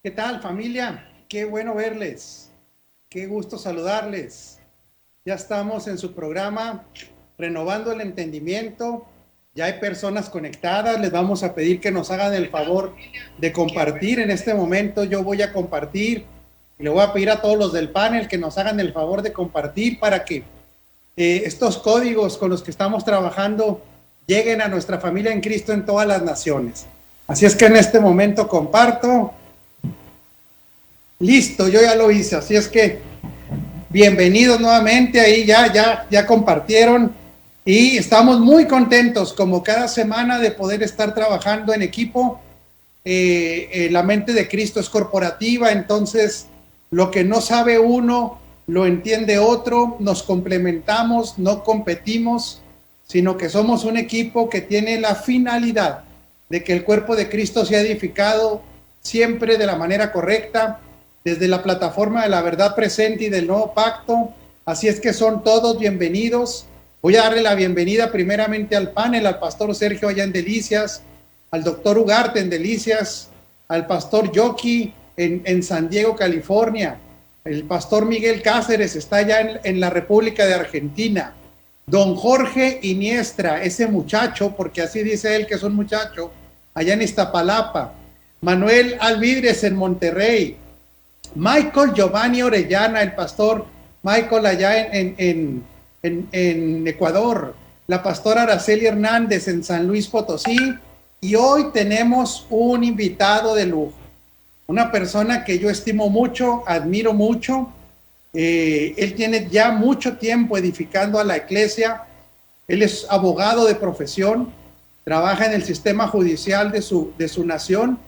¿Qué tal, familia? Qué bueno verles. Qué gusto saludarles. Ya estamos en su programa Renovando el Entendimiento. Ya hay personas conectadas. Les vamos a pedir que nos hagan el favor de compartir. En este momento yo voy a compartir y le voy a pedir a todos los del panel que nos hagan el favor de compartir para que estos códigos con los que estamos trabajando lleguen a nuestra familia en Cristo en todas las naciones. Así es que en este momento comparto. Listo, yo ya lo hice, así es que bienvenidos nuevamente, ahí ya compartieron y estamos muy contentos como cada semana de poder estar trabajando en equipo. La mente de Cristo es corporativa, entonces lo que no sabe uno lo entiende otro, nos complementamos, no competimos, sino que somos un equipo que tiene la finalidad de que el cuerpo de Cristo sea edificado siempre de la manera correcta, desde la plataforma de la verdad presente y del nuevo pacto. Así es que son todos bienvenidos. Voy a darle la bienvenida primeramente al panel, al pastor Sergio allá en Delicias, al doctor Ugarte en Delicias, al pastor Yoki en San Diego, California, el pastor Miguel Cáceres está allá en la República de Argentina, don Jorge Iniestra, ese muchacho, porque así dice él que es un muchacho, allá en Iztapalapa, Manuel Alvidres en Monterrey, Michael Giovanni Orellana, el pastor Michael allá en Ecuador, la pastora Araceli Hernández en San Luis Potosí, y hoy tenemos un invitado de lujo, una persona que yo estimo mucho, admiro mucho. Él tiene ya mucho tiempo edificando a la iglesia, él es abogado de profesión, trabaja en el sistema judicial de su nación,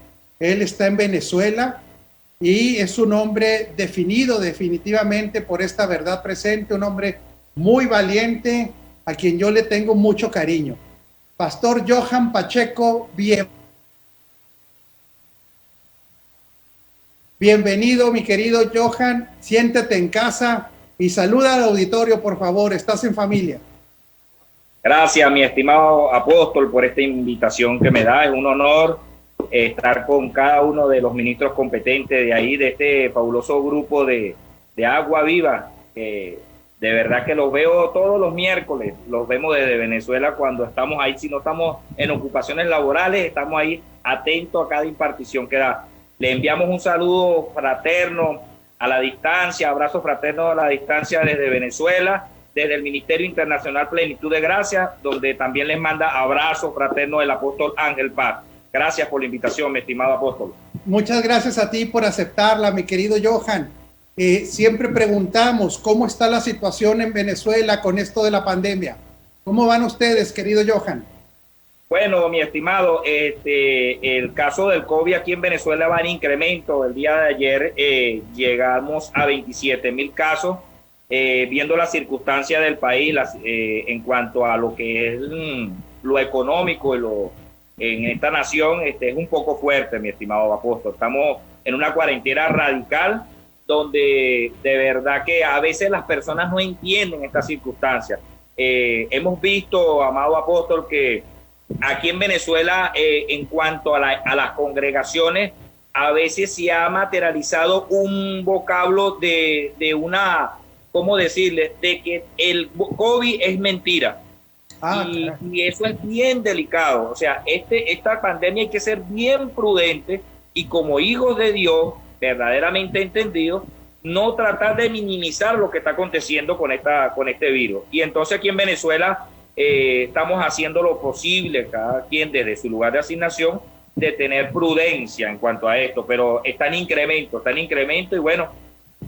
él está en Venezuela, y es un hombre definido definitivamente por esta verdad presente, un hombre muy valiente, a quien yo le tengo mucho cariño. Pastor Johan Pacheco, bienvenido, mi querido Johan, siéntete en casa y saluda al auditorio, por favor, estás en familia. Gracias, mi estimado apóstol, por esta invitación que me da. Es un honor estar con cada uno de los ministros competentes de ahí, de este fabuloso grupo de Agua Viva. De verdad que los veo todos los miércoles, los vemos desde Venezuela cuando estamos ahí. Si no estamos en ocupaciones laborales, estamos ahí atentos a cada impartición que da. Le enviamos un saludo fraterno a la distancia, abrazo fraterno a la distancia desde Venezuela, desde el Ministerio Internacional Plenitud de Gracia, donde también les manda abrazo fraterno el apóstol Ángel Paz. Gracias por la invitación, mi estimado apóstol. Muchas gracias a ti por aceptarla, mi querido Johan. Siempre preguntamos cómo está la situación en Venezuela con esto de la pandemia. ¿Cómo van ustedes, querido Johan? Bueno, mi estimado, el caso del COVID aquí en Venezuela va en incremento. El día de ayer llegamos a 27,000 casos. Viendo las circunstancias del país en cuanto a lo que es lo económico en esta nación, es un poco fuerte, mi estimado apóstol. Estamos en una cuarentena radical donde de verdad que a veces las personas no entienden estas circunstancias. Hemos visto, amado apóstol, que aquí en Venezuela, en cuanto a las congregaciones, a veces se ha materializado un vocablo de una, ¿cómo decirle?, de que el COVID es mentira. Y eso es bien delicado. O sea, esta pandemia hay que ser bien prudente y como hijos de Dios, verdaderamente entendidos, no tratar de minimizar lo que está aconteciendo con este virus. Y entonces aquí en Venezuela estamos haciendo lo posible, cada quien desde su lugar de asignación, de tener prudencia en cuanto a esto, pero está en incremento y bueno,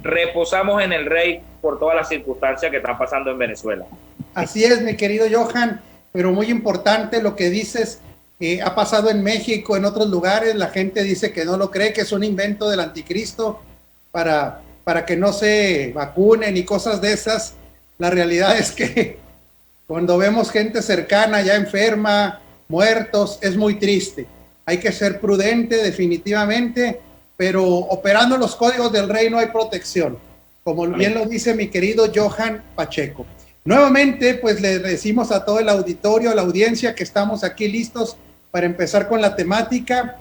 reposamos en el Rey por todas las circunstancias que están pasando en Venezuela. Así es, mi querido Johan, pero muy importante lo que dices. Ha pasado en México, en otros lugares, la gente dice que no lo cree, que es un invento del anticristo para que no se vacunen y cosas de esas. La realidad es que cuando vemos gente cercana ya enferma, muertos, es muy triste. Hay que ser prudente definitivamente, pero operando los códigos del reino hay protección, como bien lo dice mi querido Johan Pacheco. Nuevamente, pues le decimos a todo el auditorio, a la audiencia, que estamos aquí listos para empezar con la temática.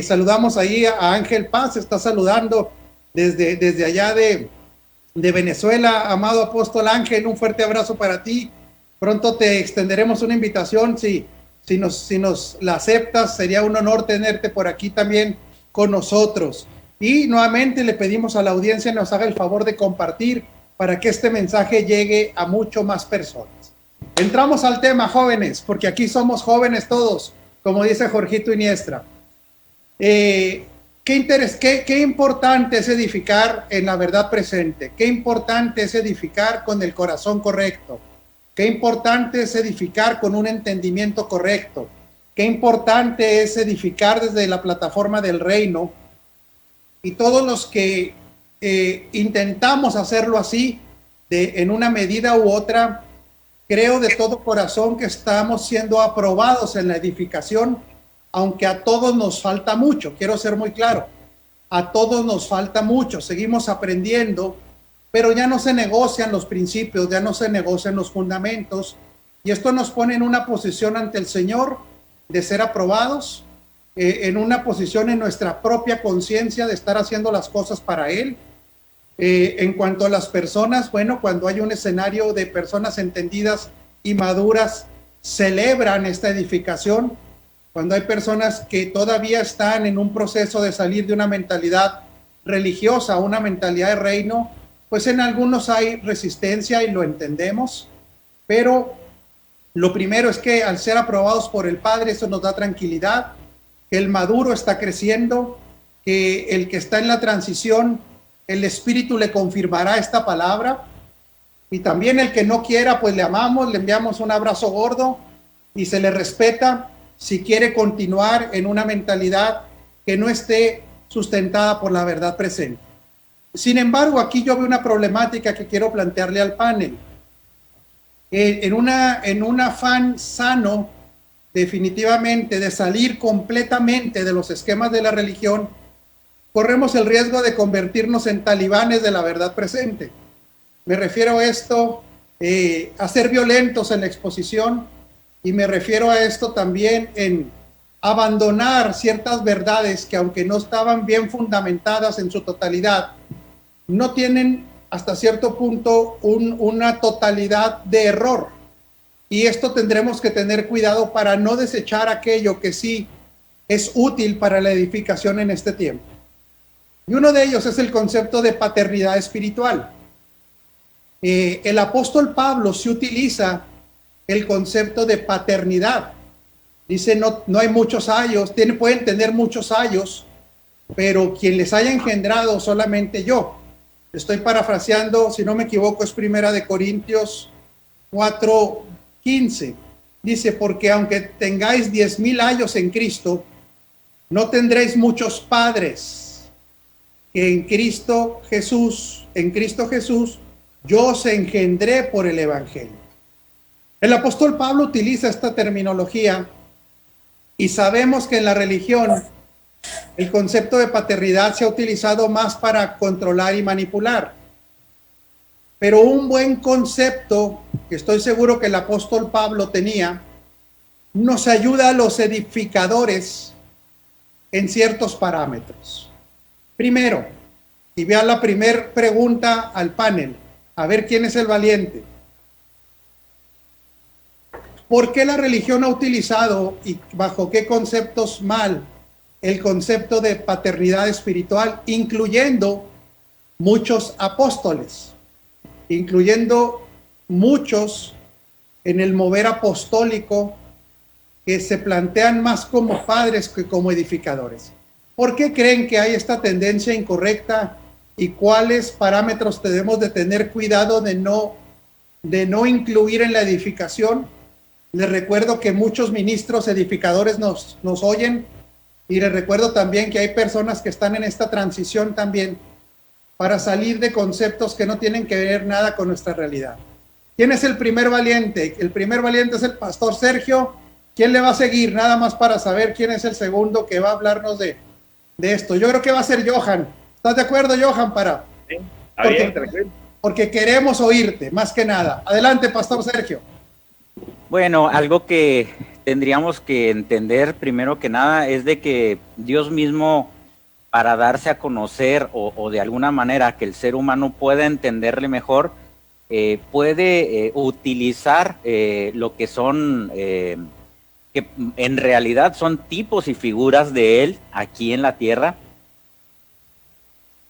Saludamos ahí a Ángel Paz, está saludando desde allá de Venezuela. Amado apóstol Ángel, un fuerte abrazo para ti. Pronto te extenderemos una invitación, si nos la aceptas, sería un honor tenerte por aquí también con nosotros. Y nuevamente le pedimos a la audiencia nos haga el favor de compartir para que este mensaje llegue a mucho más personas. Entramos al tema, jóvenes, porque aquí somos jóvenes todos, como dice Jorgito Iniestra. Qué importante es edificar en la verdad presente, qué importante es edificar con el corazón correcto, qué importante es edificar con un entendimiento correcto, qué importante es edificar desde la plataforma del reino. Y todos los que intentamos hacerlo así, en una medida u otra, creo de todo corazón que estamos siendo aprobados en la edificación, aunque a todos nos falta mucho. Quiero ser muy claro, a todos nos falta mucho, seguimos aprendiendo, pero ya no se negocian los principios, ya no se negocian los fundamentos, y esto nos pone en una posición ante el Señor de ser aprobados, en una posición en nuestra propia conciencia de estar haciendo las cosas para Él. En cuanto a las personas, bueno, cuando hay un escenario de personas entendidas y maduras, celebran esta edificación. Cuando hay personas que todavía están en un proceso de salir de una mentalidad religiosa a una mentalidad de reino, pues en algunos hay resistencia y lo entendemos, pero lo primero es que al ser aprobados por el Padre, eso nos da tranquilidad, que el maduro está creciendo, que el que está en la transición, el Espíritu le confirmará esta palabra, y también el que no quiera, pues le amamos, le enviamos un abrazo gordo y se le respeta si quiere continuar en una mentalidad que no esté sustentada por la verdad presente. Sin embargo, aquí yo veo una problemática que quiero plantearle al panel. En un afán sano, definitivamente, de salir completamente de los esquemas de la religión, corremos el riesgo de convertirnos en talibanes de la verdad presente. Me refiero a esto, a ser violentos en la exposición, y me refiero a esto también en abandonar ciertas verdades que, aunque no estaban bien fundamentadas en su totalidad, no tienen hasta cierto punto una totalidad de error. Y esto tendremos que tener cuidado para no desechar aquello que sí es útil para la edificación en este tiempo. Y uno de ellos es el concepto de paternidad espiritual. El apóstol Pablo se utiliza el concepto de paternidad. Dice, no hay muchos ayos, pueden tener muchos ayos, pero quien les haya engendrado solamente yo. Estoy parafraseando, si no me equivoco, es 1 Corintios 4:15. Dice, porque aunque tengáis 10,000 años en Cristo, no tendréis muchos padres, que en Cristo Jesús, yo os engendré por el Evangelio. El apóstol Pablo utiliza esta terminología, y sabemos que en la religión el concepto de paternidad se ha utilizado más para controlar y manipular. Pero un buen concepto, que estoy seguro que el apóstol Pablo tenía, nos ayuda a los edificadores en ciertos parámetros. Primero, y vea la primera pregunta al panel, a ver quién es el valiente. ¿Por qué la religión ha utilizado y bajo qué conceptos mal el concepto de paternidad espiritual, incluyendo muchos apóstoles, incluyendo muchos en el mover apostólico que se plantean más como padres que como edificadores? ¿Por qué creen que hay esta tendencia incorrecta y cuáles parámetros debemos de tener cuidado de no incluir en la edificación? Les recuerdo que muchos ministros edificadores nos oyen, y les recuerdo también que hay personas que están en esta transición también para salir de conceptos que no tienen que ver nada con nuestra realidad. ¿Quién es el primer valiente? El primer valiente es el pastor Sergio. ¿Quién le va a seguir? Nada más para saber quién es el segundo que va a hablarnos de esto. Yo creo que va a ser Johan. ¿Estás de acuerdo, Johan? Sí, porque queremos oírte, más que nada. Adelante, pastor Sergio. Bueno, algo que tendríamos que entender primero que nada es de que Dios mismo, para darse a conocer o de alguna manera que el ser humano pueda entenderle mejor, puede utilizar lo que son, que en realidad son tipos y figuras de Él aquí en la tierra.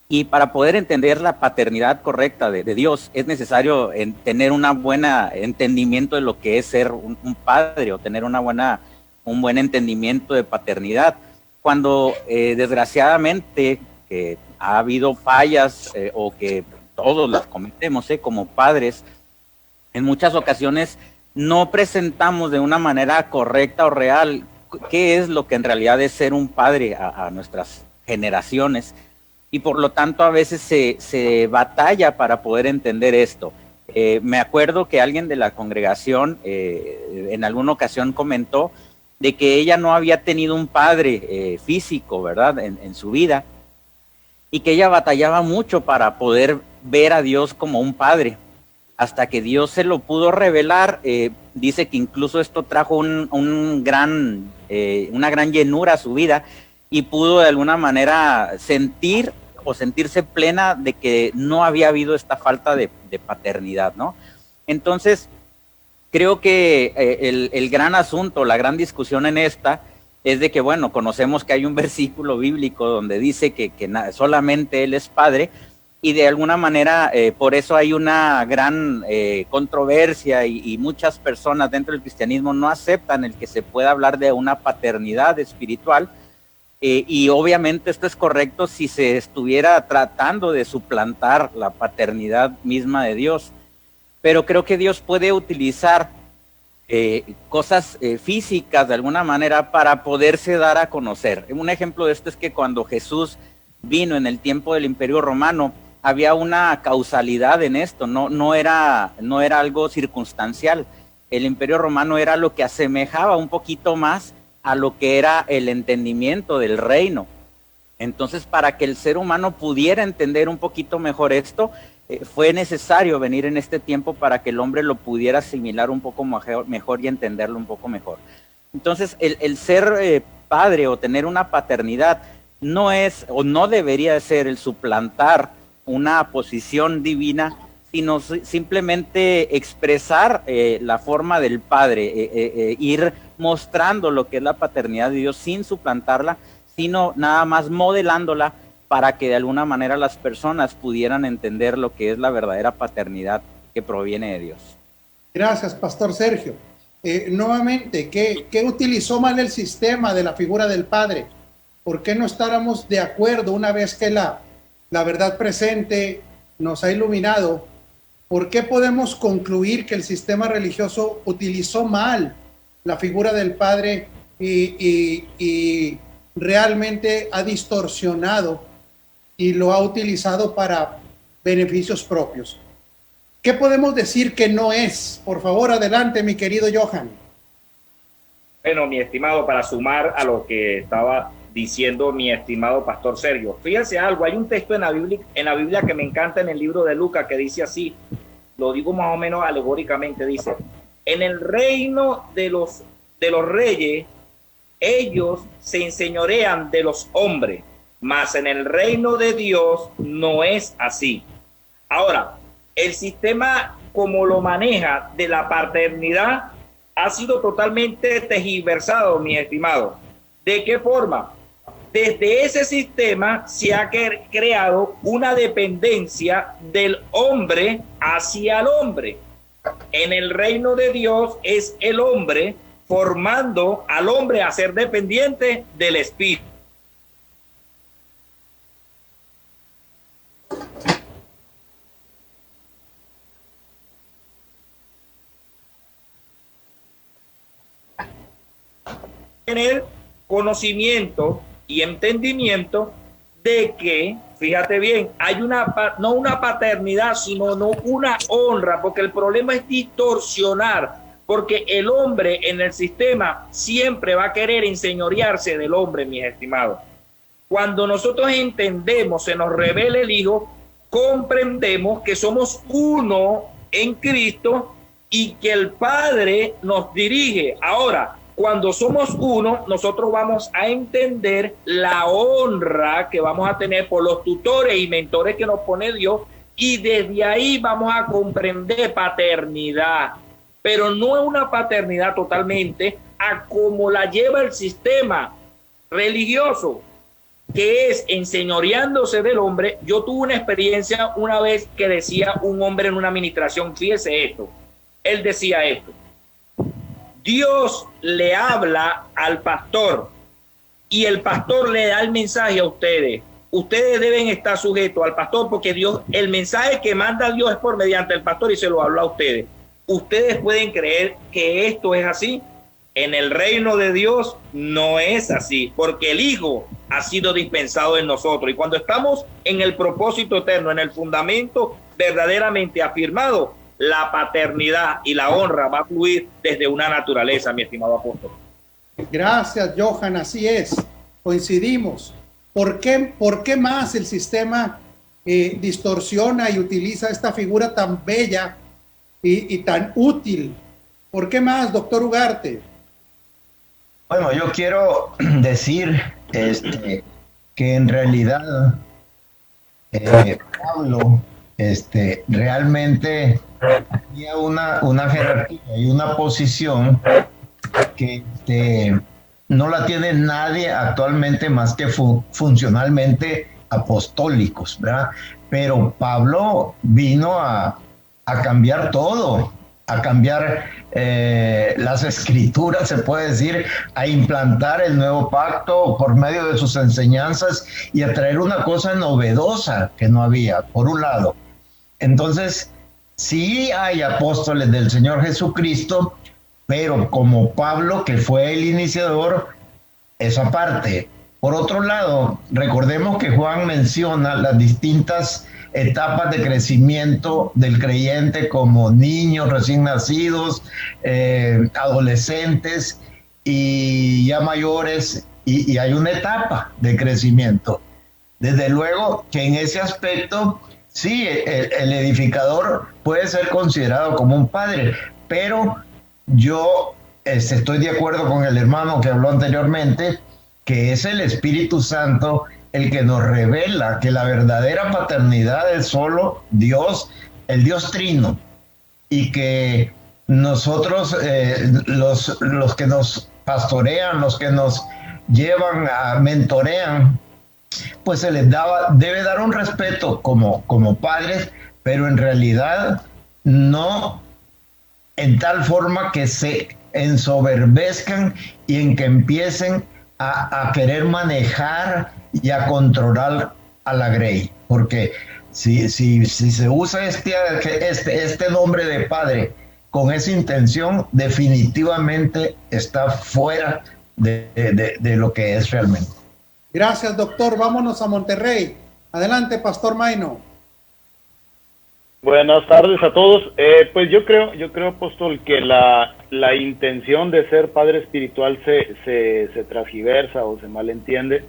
Y para poder entender la paternidad correcta de Dios, es necesario tener un buen entendimiento de lo que es ser un padre, o tener un buen entendimiento de paternidad. Cuando desgraciadamente ha habido fallas o que todos las cometemos como padres, en muchas ocasiones no presentamos de una manera correcta o real qué es lo que en realidad es ser un padre a nuestras generaciones. Y por lo tanto a veces se batalla para poder entender esto. Me acuerdo que alguien de la congregación en alguna ocasión comentó de que ella no había tenido un padre físico, ¿verdad?, en su vida, y que ella batallaba mucho para poder ver a Dios como un padre, hasta que Dios se lo pudo revelar. Dice que incluso esto trajo una gran llenura a su vida, y pudo de alguna manera sentir o sentirse plena de que no había habido esta falta de paternidad, ¿no? Entonces, creo que el gran asunto, la gran discusión en esta es de que, bueno, conocemos que hay un versículo bíblico donde dice que solamente Él es Padre, y de alguna manera por eso hay una gran controversia, y muchas personas dentro del cristianismo no aceptan el que se pueda hablar de una paternidad espiritual. Y obviamente esto es correcto si se estuviera tratando de suplantar la paternidad misma de Dios, pero creo que Dios puede utilizar cosas físicas de alguna manera para poderse dar a conocer. Un ejemplo de esto es que cuando Jesús vino en el tiempo del Imperio Romano, había una causalidad en esto, no era algo circunstancial. El Imperio Romano era lo que asemejaba un poquito más a lo que era el entendimiento del reino. Entonces, para que el ser humano pudiera entender un poquito mejor esto, fue necesario venir en este tiempo para que el hombre lo pudiera asimilar un poco mejor y entenderlo un poco mejor. Entonces, el ser padre o tener una paternidad no es o no debería ser el suplantar una posición divina, sino simplemente expresar la forma del Padre, ir mostrando lo que es la paternidad de Dios sin suplantarla, sino nada más modelándola para que de alguna manera las personas pudieran entender lo que es la verdadera paternidad que proviene de Dios. Gracias, Pastor Sergio. Nuevamente, ¿qué utilizó mal el sistema de la figura del Padre? ¿Por qué no estábamos de acuerdo una vez que la verdad presente nos ha iluminado? ¿Por qué podemos concluir que el sistema religioso utilizó mal la figura del Padre y realmente ha distorsionado y lo ha utilizado para beneficios propios? ¿Qué podemos decir que no es? Por favor, adelante, mi querido Johan. Bueno, mi estimado, para sumar a lo que estaba diciendo mi estimado Pastor Sergio, fíjense algo, hay un texto en la Biblia que me encanta, en el libro de Lucas, que dice así, lo digo más o menos alegóricamente, dice: en el reino de los reyes, ellos se enseñorean de los hombres, mas en el reino de Dios no es así. Ahora, el sistema como lo maneja de la paternidad ha sido totalmente tergiversado, mi estimado. ¿De qué forma? Desde ese sistema se ha creado una dependencia del hombre hacia el hombre. En el reino de Dios es el hombre formando al hombre a ser dependiente del Espíritu. Tener conocimiento y entendimiento de que, fíjate bien, hay no una paternidad, sino una honra, porque el problema es distorsionar, porque el hombre en el sistema siempre va a querer enseñorearse del hombre, mis estimados. Cuando nosotros entendemos, se nos revela el Hijo, comprendemos que somos uno en Cristo y que el Padre nos dirige. Ahora, cuando somos uno, nosotros vamos a entender la honra que vamos a tener por los tutores y mentores que nos pone Dios, y desde ahí vamos a comprender paternidad, pero no es una paternidad totalmente a como la lleva el sistema religioso, que es enseñoreándose del hombre. Yo tuve una experiencia una vez que decía un hombre en una administración, fíjese esto, él decía esto: Dios le habla al pastor y el pastor le da el mensaje a ustedes. Ustedes deben estar sujetos al pastor, porque Dios, el mensaje que manda Dios es por mediante el pastor y se lo habla a ustedes. Ustedes pueden creer que esto es así. En el reino de Dios no es así, porque el Hijo ha sido dispensado en nosotros. Y cuando estamos en el propósito eterno, en el fundamento verdaderamente afirmado, la paternidad y la honra va a fluir desde una naturaleza, mi estimado apóstol. Gracias, Johan, así es, coincidimos. ¿Por qué más el sistema distorsiona y utiliza esta figura tan bella y tan útil? ¿Por qué más, doctor Ugarte? Bueno, yo quiero decir que en realidad Pablo realmente tenía una jerarquía y una posición que no la tiene nadie actualmente más que funcionalmente apostólicos, ¿verdad? Pero Pablo vino a cambiar todo, a cambiar las escrituras, se puede decir, a implantar el nuevo pacto por medio de sus enseñanzas y a traer una cosa novedosa que no había, por un lado. Entonces, sí hay apóstoles del Señor Jesucristo, pero como Pablo, que fue el iniciador, esa parte. Por otro lado, recordemos que Juan menciona las distintas etapas de crecimiento del creyente, como niños recién nacidos, adolescentes y ya mayores, y hay una etapa de crecimiento. Desde luego que en ese aspecto, sí, el edificador puede ser considerado como un padre, pero yo estoy de acuerdo con el hermano que habló anteriormente, que es el Espíritu Santo el que nos revela que la verdadera paternidad es solo Dios, el Dios Trino, y que nosotros, los que nos pastorean, los que nos llevan, mentorean, pues se les debe dar un respeto como padres, pero en realidad no en tal forma que se ensoberbezcan y en que empiecen a querer manejar y a controlar a la grey, porque si se usa este nombre de padre con esa intención, definitivamente está fuera de lo que es realmente. Gracias, doctor. Vámonos a Monterrey. Adelante, Pastor Maino. Buenas tardes a todos. Pues yo creo, apóstol, que la intención de ser padre espiritual se transgiversa o se malentiende,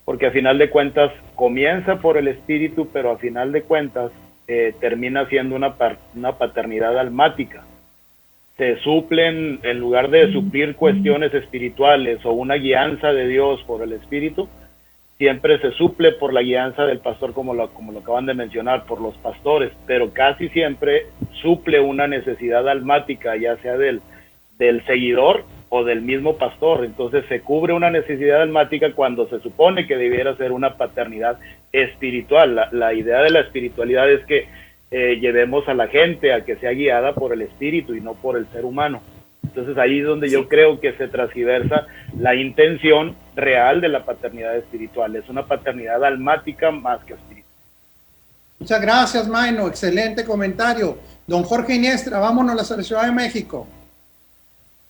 porque a final de cuentas comienza por el espíritu, pero a final de cuentas termina siendo una paternidad almática. Se suplen, en lugar de suplir cuestiones espirituales o una guianza de Dios por el espíritu, siempre se suple por la guianza del pastor, como lo acaban de mencionar, por los pastores, pero casi siempre suple una necesidad almática, ya sea del seguidor o del mismo pastor. Entonces se cubre una necesidad almática cuando se supone que debiera ser una paternidad espiritual. La idea de la espiritualidad es que llevemos a la gente a que sea guiada por el espíritu y no por el ser humano. Entonces ahí es donde yo creo que se transgiversa la intención real de la paternidad espiritual. Es una paternidad almática más que espiritual. Muchas gracias, Maino. Excelente comentario. Don Jorge Iniestra, vámonos a la Ciudad de México.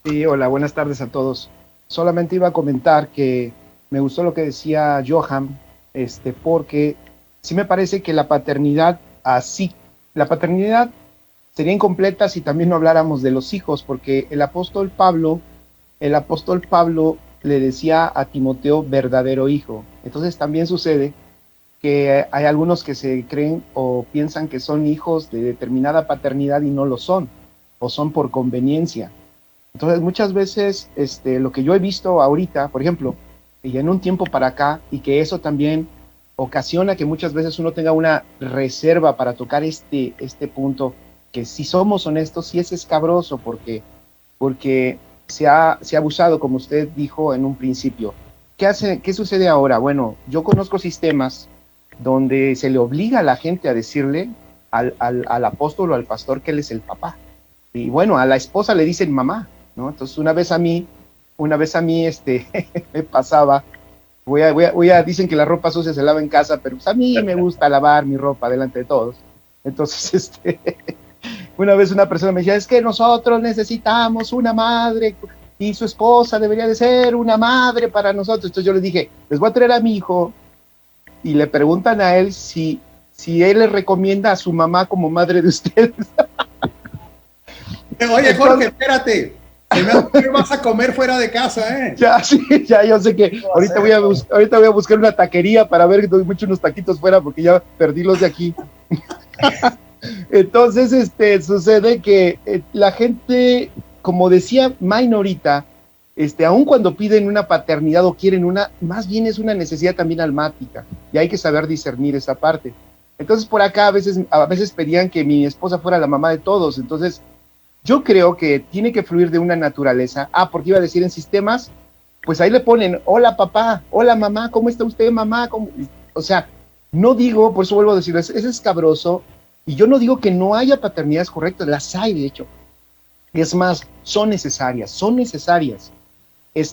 Sí, hola, buenas tardes a todos. Solamente iba a comentar que me gustó lo que decía Johan, porque sí me parece que la paternidad sería incompleta si también no habláramos de los hijos, porque el apóstol Pablo le decía a Timoteo verdadero hijo. Entonces también sucede que hay algunos que se creen o piensan que son hijos de determinada paternidad y no lo son. o son por conveniencia. Entonces, muchas veces lo que yo he visto ahorita, por ejemplo, y en un tiempo para acá, y que eso también ocasiona que muchas veces uno tenga una reserva para tocar este punto, que si somos honestos, sí es escabroso, porque se ha abusado, como usted dijo en un principio. ¿Qué sucede ahora? Bueno, yo conozco sistemas donde se le obliga a la gente a decirle al apóstol o al pastor que él es el papá. Y bueno, a la esposa le dicen mamá, ¿no? Entonces una vez a mí me pasaba, dicen que la ropa sucia se lava en casa, pero pues a mí me gusta lavar mi ropa delante de todos. Entonces, una vez una persona me decía, es que nosotros necesitamos una madre y su esposa debería de ser una madre para nosotros. Entonces yo les dije, les voy a traer a mi hijo y le preguntan a él si él le recomienda a su mamá como madre de ustedes. Oye, Jorge, espérate. ¿Qué vas a comer fuera de casa, Ya, sí, ya, yo sé que ahorita voy a buscar una taquería para ver que doy mucho unos taquitos fuera porque ya perdí los de aquí. Entonces, sucede que la gente, como decía Main ahorita, aun cuando piden una paternidad o quieren una, más bien es una necesidad también almática y hay que saber discernir esa parte. Entonces, por acá a veces pedían que mi esposa fuera la mamá de todos. Entonces, yo creo que tiene que fluir de una naturaleza. Porque iba a decir en sistemas, pues ahí le ponen, hola papá, hola mamá, ¿cómo está usted, mamá? O sea, no digo, por eso vuelvo a decir, es escabroso, y yo no digo que no haya paternidades correctas, las hay de hecho. Es más, son necesarias,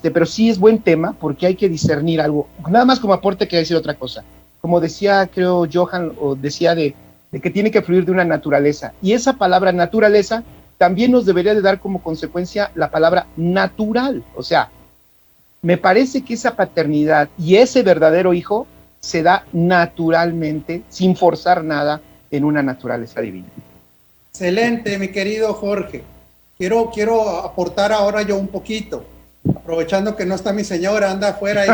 pero sí es buen tema porque hay que discernir algo. Nada más como aporte que decir otra cosa. Como decía, creo, Johan, o decía de que tiene que fluir de una naturaleza, y esa palabra naturaleza también nos debería de dar como consecuencia la palabra natural. O sea, me parece que esa paternidad y ese verdadero hijo se da naturalmente, sin forzar nada, en una naturaleza divina. Excelente, mi querido Jorge. Quiero aportar ahora yo un poquito, aprovechando que no está mi señora, anda afuera ahí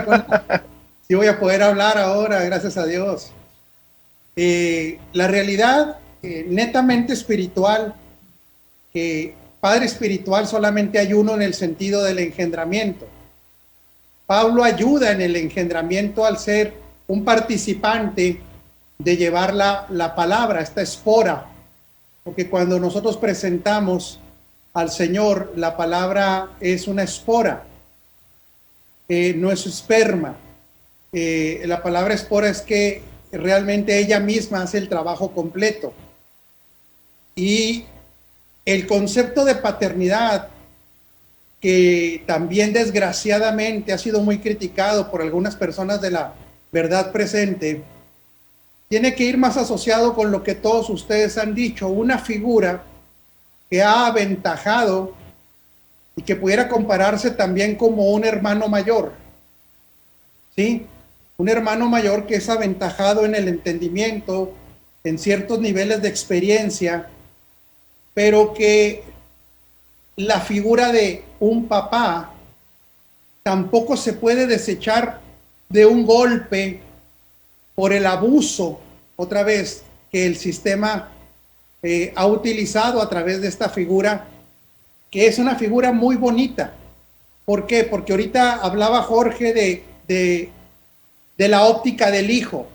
sí voy a poder hablar ahora, gracias a Dios. La realidad netamente espiritual, que padre espiritual solamente hay uno en el sentido del engendramiento. Pablo ayuda en el engendramiento al ser un participante de llevar la palabra, esta espora, porque cuando nosotros presentamos al Señor, la palabra es una espora, no es esperma. La palabra espora es que realmente ella misma hace el trabajo completo. Y el concepto de paternidad, que también desgraciadamente ha sido muy criticado por algunas personas de la verdad presente, tiene que ir más asociado con lo que todos ustedes han dicho, una figura que ha aventajado y que pudiera compararse también como un hermano mayor, ¿sí? Un hermano mayor que es aventajado en el entendimiento, en ciertos niveles de experiencia, pero que la figura de un papá tampoco se puede desechar de un golpe por el abuso, otra vez, que el sistema ha utilizado a través de esta figura, que es una figura muy bonita. ¿Por qué? Porque ahorita hablaba Jorge de la óptica del hijo,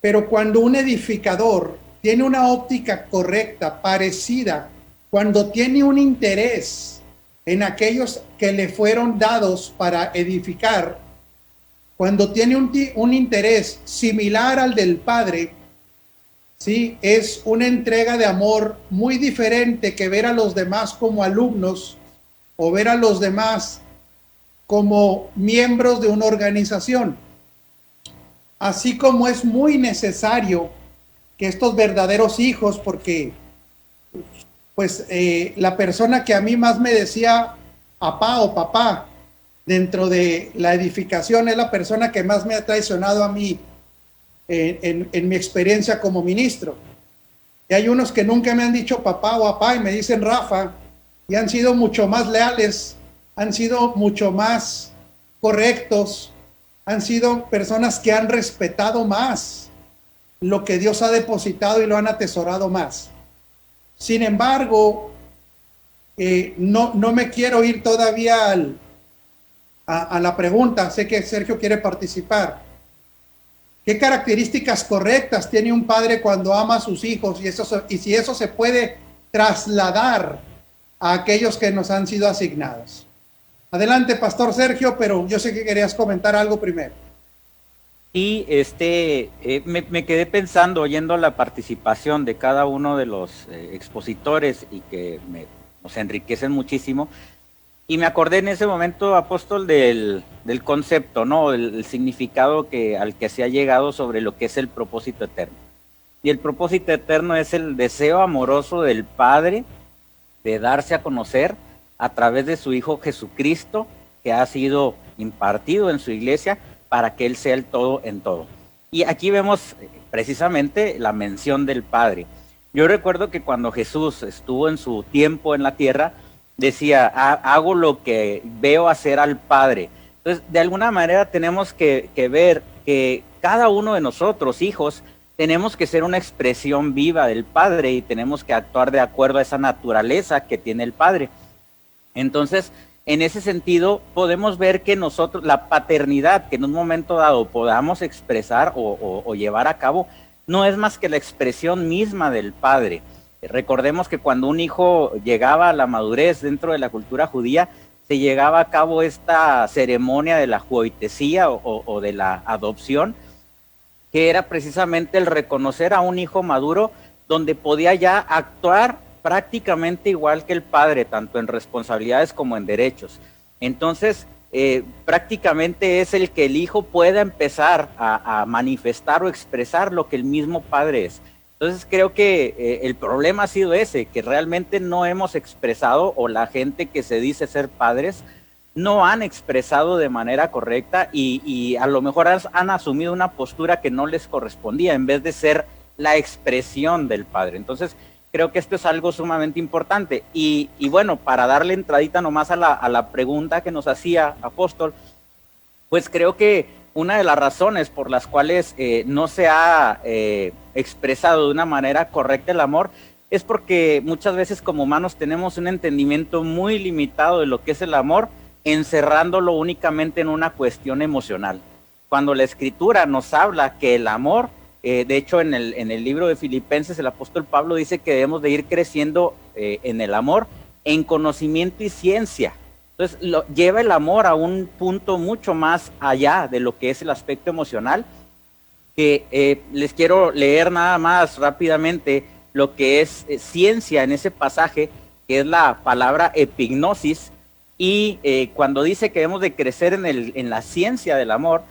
pero cuando un edificador tiene una óptica correcta, parecida, cuando tiene un interés en aquellos que le fueron dados para edificar, cuando tiene un interés similar al del Padre, ¿sí? Es una entrega de amor muy diferente que ver a los demás como alumnos o ver a los demás como miembros de una organización. Así como es muy necesario que estos verdaderos hijos, porque pues la persona que a mí más me decía papá o papá dentro de la edificación es la persona que más me ha traicionado a mí en mi experiencia como ministro. Y hay unos que nunca me han dicho papá o papá y me dicen Rafa, y han sido mucho más leales, han sido mucho más correctos, han sido personas que han respetado más lo que Dios ha depositado y lo han atesorado más. Sin embargo, no me quiero ir todavía a la pregunta. Sé que Sergio quiere participar. ¿Qué características correctas tiene un padre cuando ama a sus hijos? Y si eso se puede trasladar a aquellos que nos han sido asignados. Adelante, Pastor Sergio, pero yo sé que querías comentar algo primero. Y me quedé pensando, oyendo la participación de cada uno de los expositores y que nos enriquecen muchísimo. Y me acordé en ese momento, apóstol, del concepto, ¿no? El significado al que se ha llegado sobre lo que es el propósito eterno. Y el propósito eterno es el deseo amoroso del Padre de darse a conocer a través de su Hijo Jesucristo, que ha sido impartido en su iglesia para que Él sea el todo en todo. Y aquí vemos precisamente la mención del Padre. Yo recuerdo que cuando Jesús estuvo en su tiempo en la tierra, decía, hago lo que veo hacer al Padre. Entonces, de alguna manera tenemos que ver que cada uno de nosotros, hijos, tenemos que ser una expresión viva del Padre y tenemos que actuar de acuerdo a esa naturaleza que tiene el Padre. Entonces, en ese sentido, podemos ver que nosotros, la paternidad que en un momento dado podamos expresar o llevar a cabo, no es más que la expresión misma del Padre. Recordemos que cuando un hijo llegaba a la madurez dentro de la cultura judía, se llevaba a cabo esta ceremonia de la juoitesía o de la adopción, que era precisamente el reconocer a un hijo maduro donde podía ya actuar prácticamente igual que el padre, tanto en responsabilidades como en derechos. Entonces, prácticamente es el que el hijo pueda empezar a manifestar o expresar lo que el mismo padre es. Entonces creo que el problema ha sido ese, que realmente no hemos expresado, o la gente que se dice ser padres no han expresado de manera correcta y a lo mejor han asumido una postura que no les correspondía en vez de ser la expresión del padre. Entonces creo que esto es algo sumamente importante. Y bueno, para darle entradita nomás a la pregunta que nos hacía Apóstol, pues creo que una de las razones por las cuales no se ha expresado de una manera correcta el amor es porque muchas veces como humanos tenemos un entendimiento muy limitado de lo que es el amor, encerrándolo únicamente en una cuestión emocional. Cuando la Escritura nos habla que el amor, de hecho en el libro de Filipenses el apóstol Pablo dice que debemos de ir creciendo en el amor, en conocimiento y ciencia. Entonces lleva el amor a un punto mucho más allá de lo que es el aspecto emocional, que les quiero leer nada más rápidamente lo que es ciencia en ese pasaje, que es la palabra epignosis, y cuando dice que debemos de crecer en la ciencia del amor,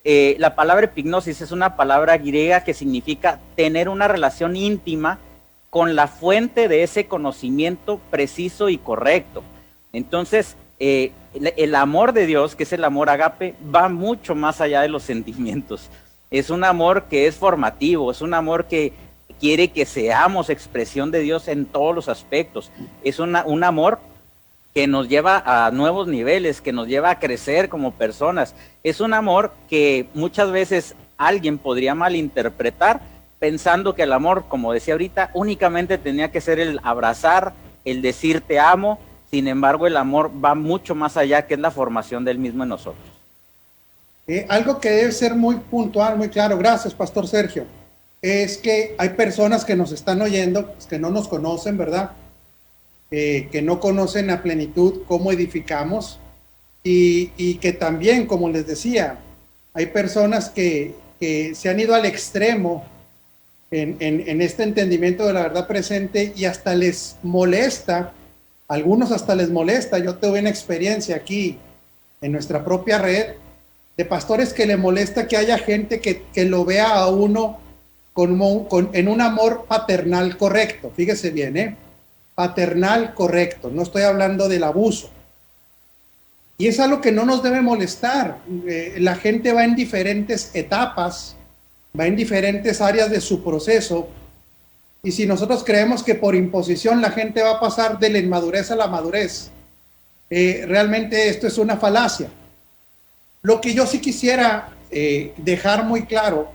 la palabra epignosis es una palabra griega que significa tener una relación íntima con la fuente de ese conocimiento preciso y correcto. Entonces, el amor de Dios, que es el amor agape, va mucho más allá de los sentimientos. Es un amor que es formativo, es un amor que quiere que seamos expresión de Dios en todos los aspectos. Es un amor que nos lleva a nuevos niveles, que nos lleva a crecer como personas. Es un amor que muchas veces alguien podría malinterpretar pensando que el amor, como decía ahorita, únicamente tenía que ser el abrazar, el decir te amo. Sin embargo, el amor va mucho más allá, que es la formación del mismo en nosotros. Algo que debe ser muy puntual, muy claro, gracias, Pastor Sergio, es que hay personas que nos están oyendo, que no nos conocen, ¿verdad? Que no conocen a plenitud cómo edificamos y que también, como les decía, hay personas que se han ido al extremo en este entendimiento de la verdad presente y hasta les molesta, a algunos hasta les molesta. Yo tuve una experiencia aquí en nuestra propia red de pastores que le molesta que haya gente que lo vea a uno en un amor paternal correcto. Fíjese bien, paternal correcto, no estoy hablando del abuso. Y es algo que no nos debe molestar. La gente va en diferentes etapas, va en diferentes áreas de su proceso, y si nosotros creemos que por imposición la gente va a pasar de la inmadurez a la madurez, realmente esto es una falacia. Lo que yo sí quisiera dejar muy claro,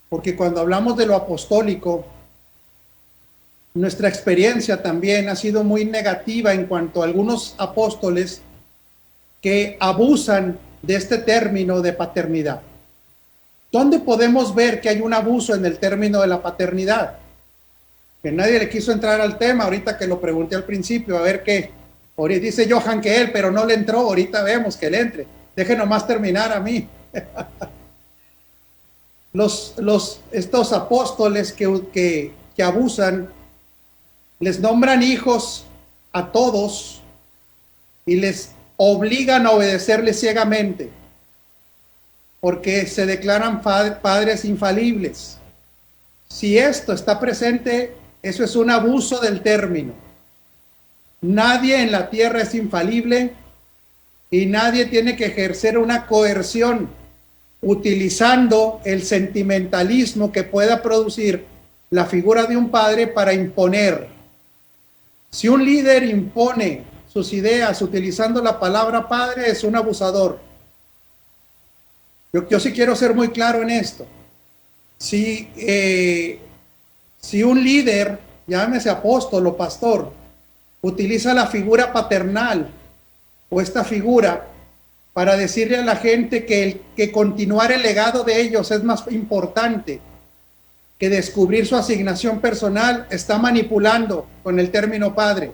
porque cuando hablamos de lo apostólico, nuestra experiencia también ha sido muy negativa en cuanto a algunos apóstoles que abusan de este término de paternidad. ¿Dónde podemos ver que hay un abuso en el término de la paternidad? Que nadie le quiso entrar al tema, ahorita que lo pregunté al principio, a ver qué. Ahorita dice Johan que él, pero no le entró, ahorita vemos que le entre. Deje nomás terminar a mí. Estos apóstoles que abusan, les nombran hijos a todos y les obligan a obedecerles ciegamente, porque se declaran padres infalibles. Si esto está presente, eso es un abuso del término. Nadie en la tierra es infalible y nadie tiene que ejercer una coerción utilizando el sentimentalismo que pueda producir la figura de un padre para imponer. Si un líder impone sus ideas utilizando la palabra padre, es un abusador. Yo sí quiero ser muy claro en esto. Si un líder, llámese apóstol o pastor, utiliza la figura paternal o esta figura para decirle a la gente que continuar el legado de ellos es más importante que descubrir su asignación personal, está manipulando con el término padre.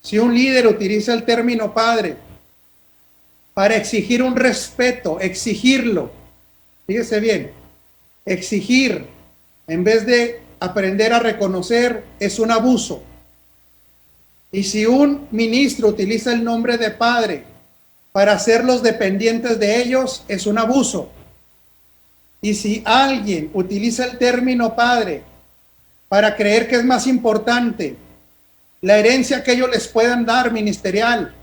Si un líder utiliza el término padre para exigir un respeto, exigirlo, fíjese bien, exigir en vez de aprender a reconocer, es un abuso. Y si un ministro utiliza el nombre de padre para hacerlos dependientes de ellos, es un abuso. Y si alguien utiliza el término padre para creer que es más importante la herencia que ellos les puedan dar ministerial,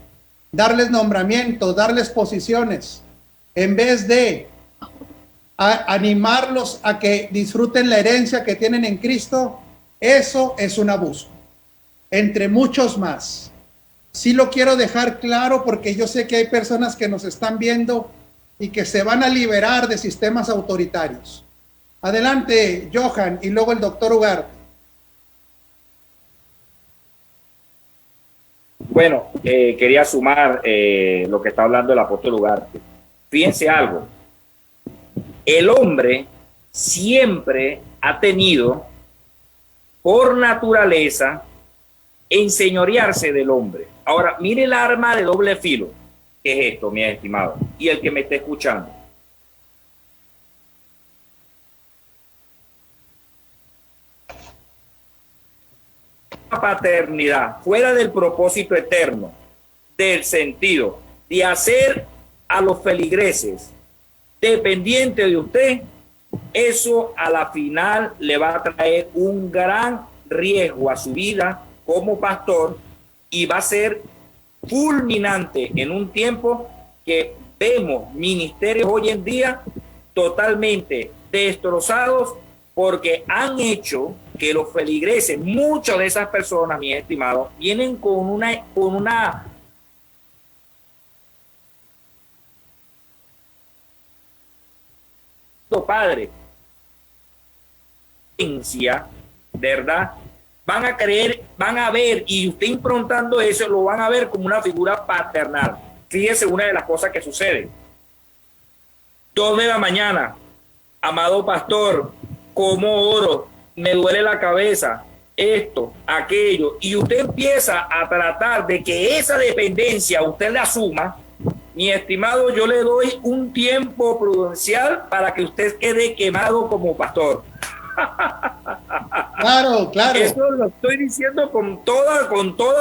darles nombramientos, darles posiciones, en vez de animarlos a que disfruten la herencia que tienen en Cristo, eso es un abuso, entre muchos más. Sí lo quiero dejar claro porque yo sé que hay personas que nos están viendo y que se van a liberar de sistemas autoritarios. Adelante, Johan, y luego el doctor Ugarte. Bueno, quería sumar lo que está hablando el apóstol Ugarte. Fíjense algo. El hombre siempre ha tenido por naturaleza enseñorearse del hombre. Ahora, mire el arma de doble filo, que es esto, mi estimado, y el que me esté escuchando. La paternidad, fuera del propósito eterno, del sentido de hacer a los feligreses dependientes de usted, eso a la final le va a traer un gran riesgo a su vida como pastor y va a ser fulminante en un tiempo que vemos ministerios hoy en día totalmente destrozados porque han hecho que los feligreses, muchas de esas personas, mis estimados, vienen con una padre, ¿verdad? Van a creer, van a ver, y usted improntando eso, lo van a ver como una figura paternal. Fíjese una de las cosas que sucede. 2 de la mañana, amado pastor, como oro, me duele la cabeza, esto, aquello, y usted empieza a tratar de que esa dependencia usted la asuma. Mi estimado, yo le doy un tiempo prudencial para que usted quede quemado como pastor. Claro, claro. Eso lo estoy diciendo con toda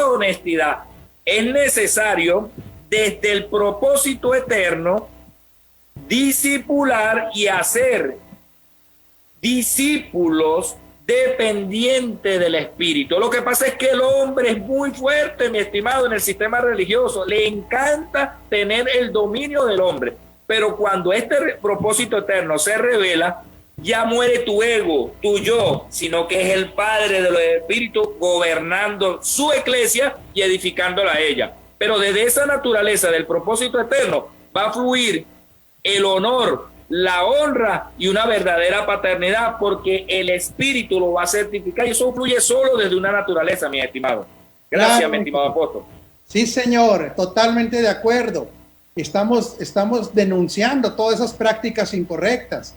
honestidad. Es necesario, desde el propósito eterno, discipular y hacer discípulos dependientes del Espíritu. Lo que pasa es que el hombre es muy fuerte, mi estimado, en el sistema religioso. Le encanta tener el dominio del hombre. Pero cuando este propósito eterno se revela, ya muere tu ego, tu yo, sino que es el Padre de los Espíritus gobernando su iglesia y edificándola a ella. Pero desde esa naturaleza del propósito eterno va a fluir el honor, la honra y una verdadera paternidad, porque el Espíritu lo va a certificar y eso fluye solo desde una naturaleza, mi estimado. Gracias, claro, mi estimado apóstol. Sí, señor, totalmente de acuerdo. Estamos denunciando todas esas prácticas incorrectas.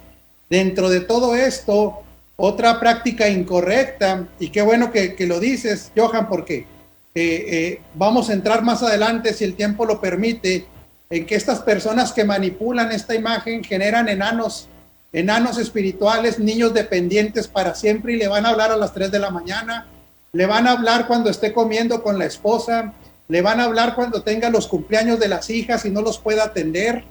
Dentro de todo esto, otra práctica incorrecta, y qué bueno que lo dices, Johan, porque vamos a entrar más adelante, si el tiempo lo permite, en que estas personas que manipulan esta imagen generan enanos espirituales, niños dependientes para siempre, y le van a hablar a las 3 de la mañana, le van a hablar cuando esté comiendo con la esposa, le van a hablar cuando tenga los cumpleaños de las hijas y no los pueda atender.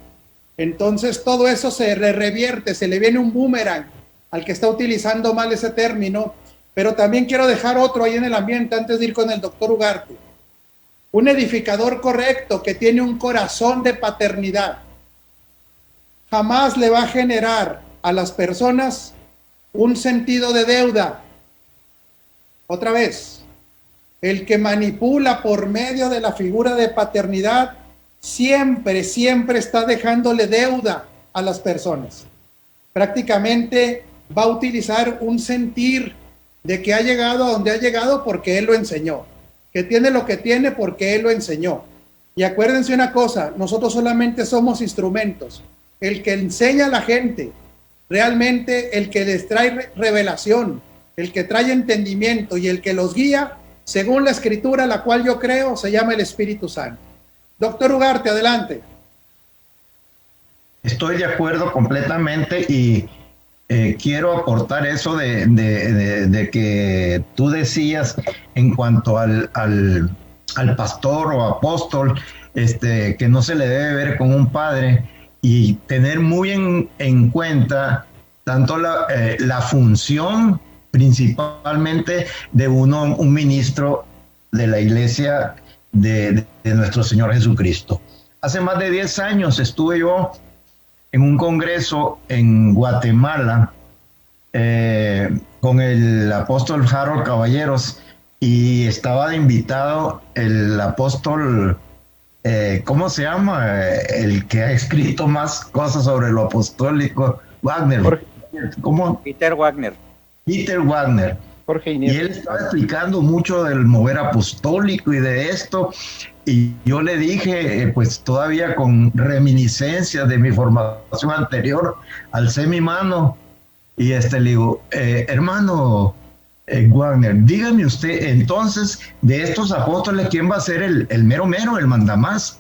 Entonces todo eso se revierte, se le viene un boomerang al que está utilizando mal ese término. Pero también quiero dejar otro ahí en el ambiente antes de ir con el doctor Ugarte. Un edificador correcto que tiene un corazón de paternidad jamás le va a generar a las personas un sentido de deuda. Otra vez, el que manipula por medio de la figura de paternidad siempre está dejándole deuda a las personas. Prácticamente va a utilizar un sentir de que ha llegado a donde ha llegado porque él lo enseñó, que tiene lo que tiene porque él lo enseñó. Y acuérdense una cosa, nosotros solamente somos instrumentos. El que enseña a la gente, realmente el que les trae revelación, el que trae entendimiento y el que los guía, según la escritura, la cual yo creo, se llama el Espíritu Santo. Doctor Ugarte, adelante. Estoy de acuerdo completamente y quiero aportar eso de que tú decías en cuanto al pastor o apóstol, que no se le debe ver como un padre, y tener muy en cuenta tanto la función principalmente de un ministro de la iglesia de nuestro Señor Jesucristo. Hace más de 10 años estuve yo en un congreso en Guatemala con el apóstol Harold Caballeros, y estaba de invitado el apóstol, ¿cómo se llama? El que ha escrito más cosas sobre lo apostólico, Wagner. ¿Cómo? Peter Wagner. Peter Wagner. Jorge Y él estaba explicando mucho del mover apostólico y de esto, y yo le dije, pues todavía con reminiscencias de mi formación anterior, alcé mi mano y le digo, hermano Wagner, dígame usted, entonces, de estos apóstoles, ¿quién va a ser el mero, el mandamás?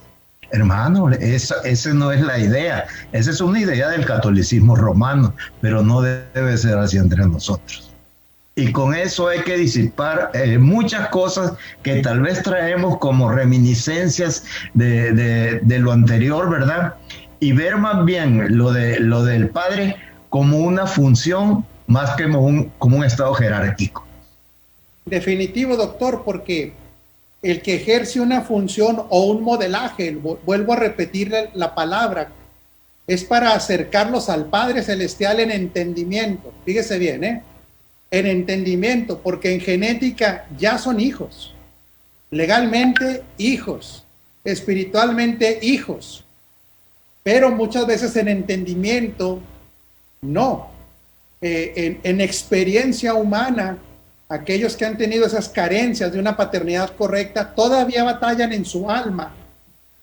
Hermano, esa no es la idea, esa es una idea del catolicismo romano, pero no debe ser así entre nosotros. Y con eso hay que disipar muchas cosas que tal vez traemos como reminiscencias de lo anterior, ¿verdad? Y ver más bien lo del padre como una función más que como un estado jerárquico. Definitivo, doctor, porque el que ejerce una función o un modelaje, vuelvo a repetir la palabra, es para acercarlos al Padre Celestial en entendimiento. Fíjese bien, en entendimiento, porque en genética ya son hijos, legalmente hijos, espiritualmente hijos, pero muchas veces en entendimiento no. En experiencia humana, aquellos que han tenido esas carencias de una paternidad correcta todavía batallan en su alma.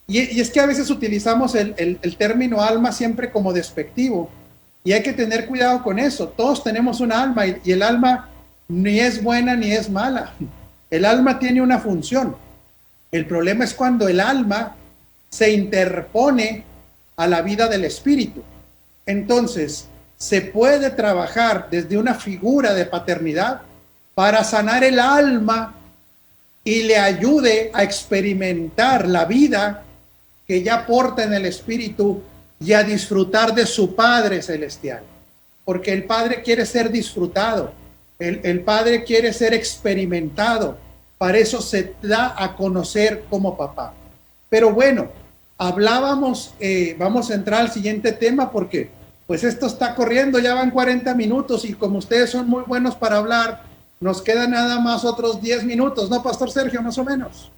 Y es que a veces utilizamos el término alma siempre como despectivo, y hay que tener cuidado con eso. Todos tenemos un alma, y el alma ni es buena ni es mala. El alma tiene una función. El problema es cuando el alma se interpone a la vida del espíritu. Entonces, se puede trabajar desde una figura de paternidad para sanar el alma y le ayude a experimentar la vida que ya porta en el espíritu y a disfrutar de su Padre Celestial. Porque el Padre quiere ser disfrutado, el Padre quiere ser experimentado, para eso se da a conocer como papá. Pero bueno, hablábamos, vamos a entrar al siguiente tema porque pues esto está corriendo, ya van 40 minutos y como ustedes son muy buenos para hablar, nos quedan nada más otros 10 minutos, ¿no, Pastor Sergio? Más o menos.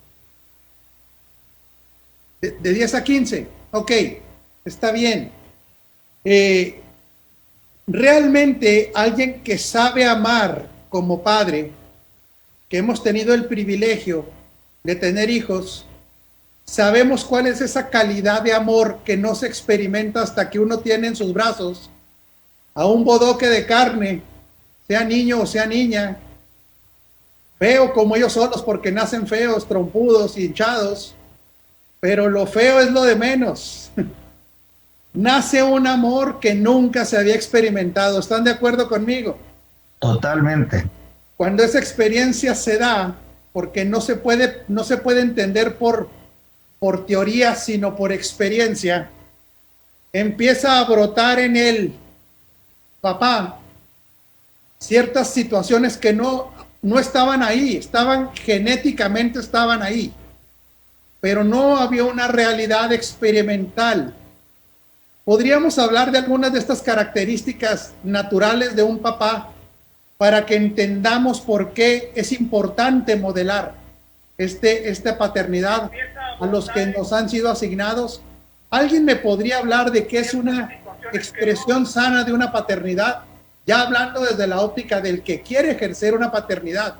De 10 a 15, ok, está bien. Realmente alguien que sabe amar como padre, que hemos tenido el privilegio de tener hijos, sabemos cuál es esa calidad de amor que no se experimenta hasta que uno tiene en sus brazos a un bodoque de carne, sea niño o sea niña, feo como ellos solos porque nacen feos, trompudos, hinchados, pero lo feo es lo de menos. Nace un amor que nunca se había experimentado. ¿Están de acuerdo conmigo? Totalmente. Cuando esa experiencia se da, porque no se puede entender por teoría, sino por experiencia, empieza a brotar en el papá ciertas situaciones que no estaban ahí, genéticamente estaban ahí, pero no había una realidad experimental. Podríamos hablar de algunas de estas características naturales de un papá para que entendamos por qué es importante modelar esta paternidad a los que nos han sido asignados. ¿Alguien me podría hablar de qué es una expresión sana de una paternidad? Ya hablando desde la óptica del que quiere ejercer una paternidad,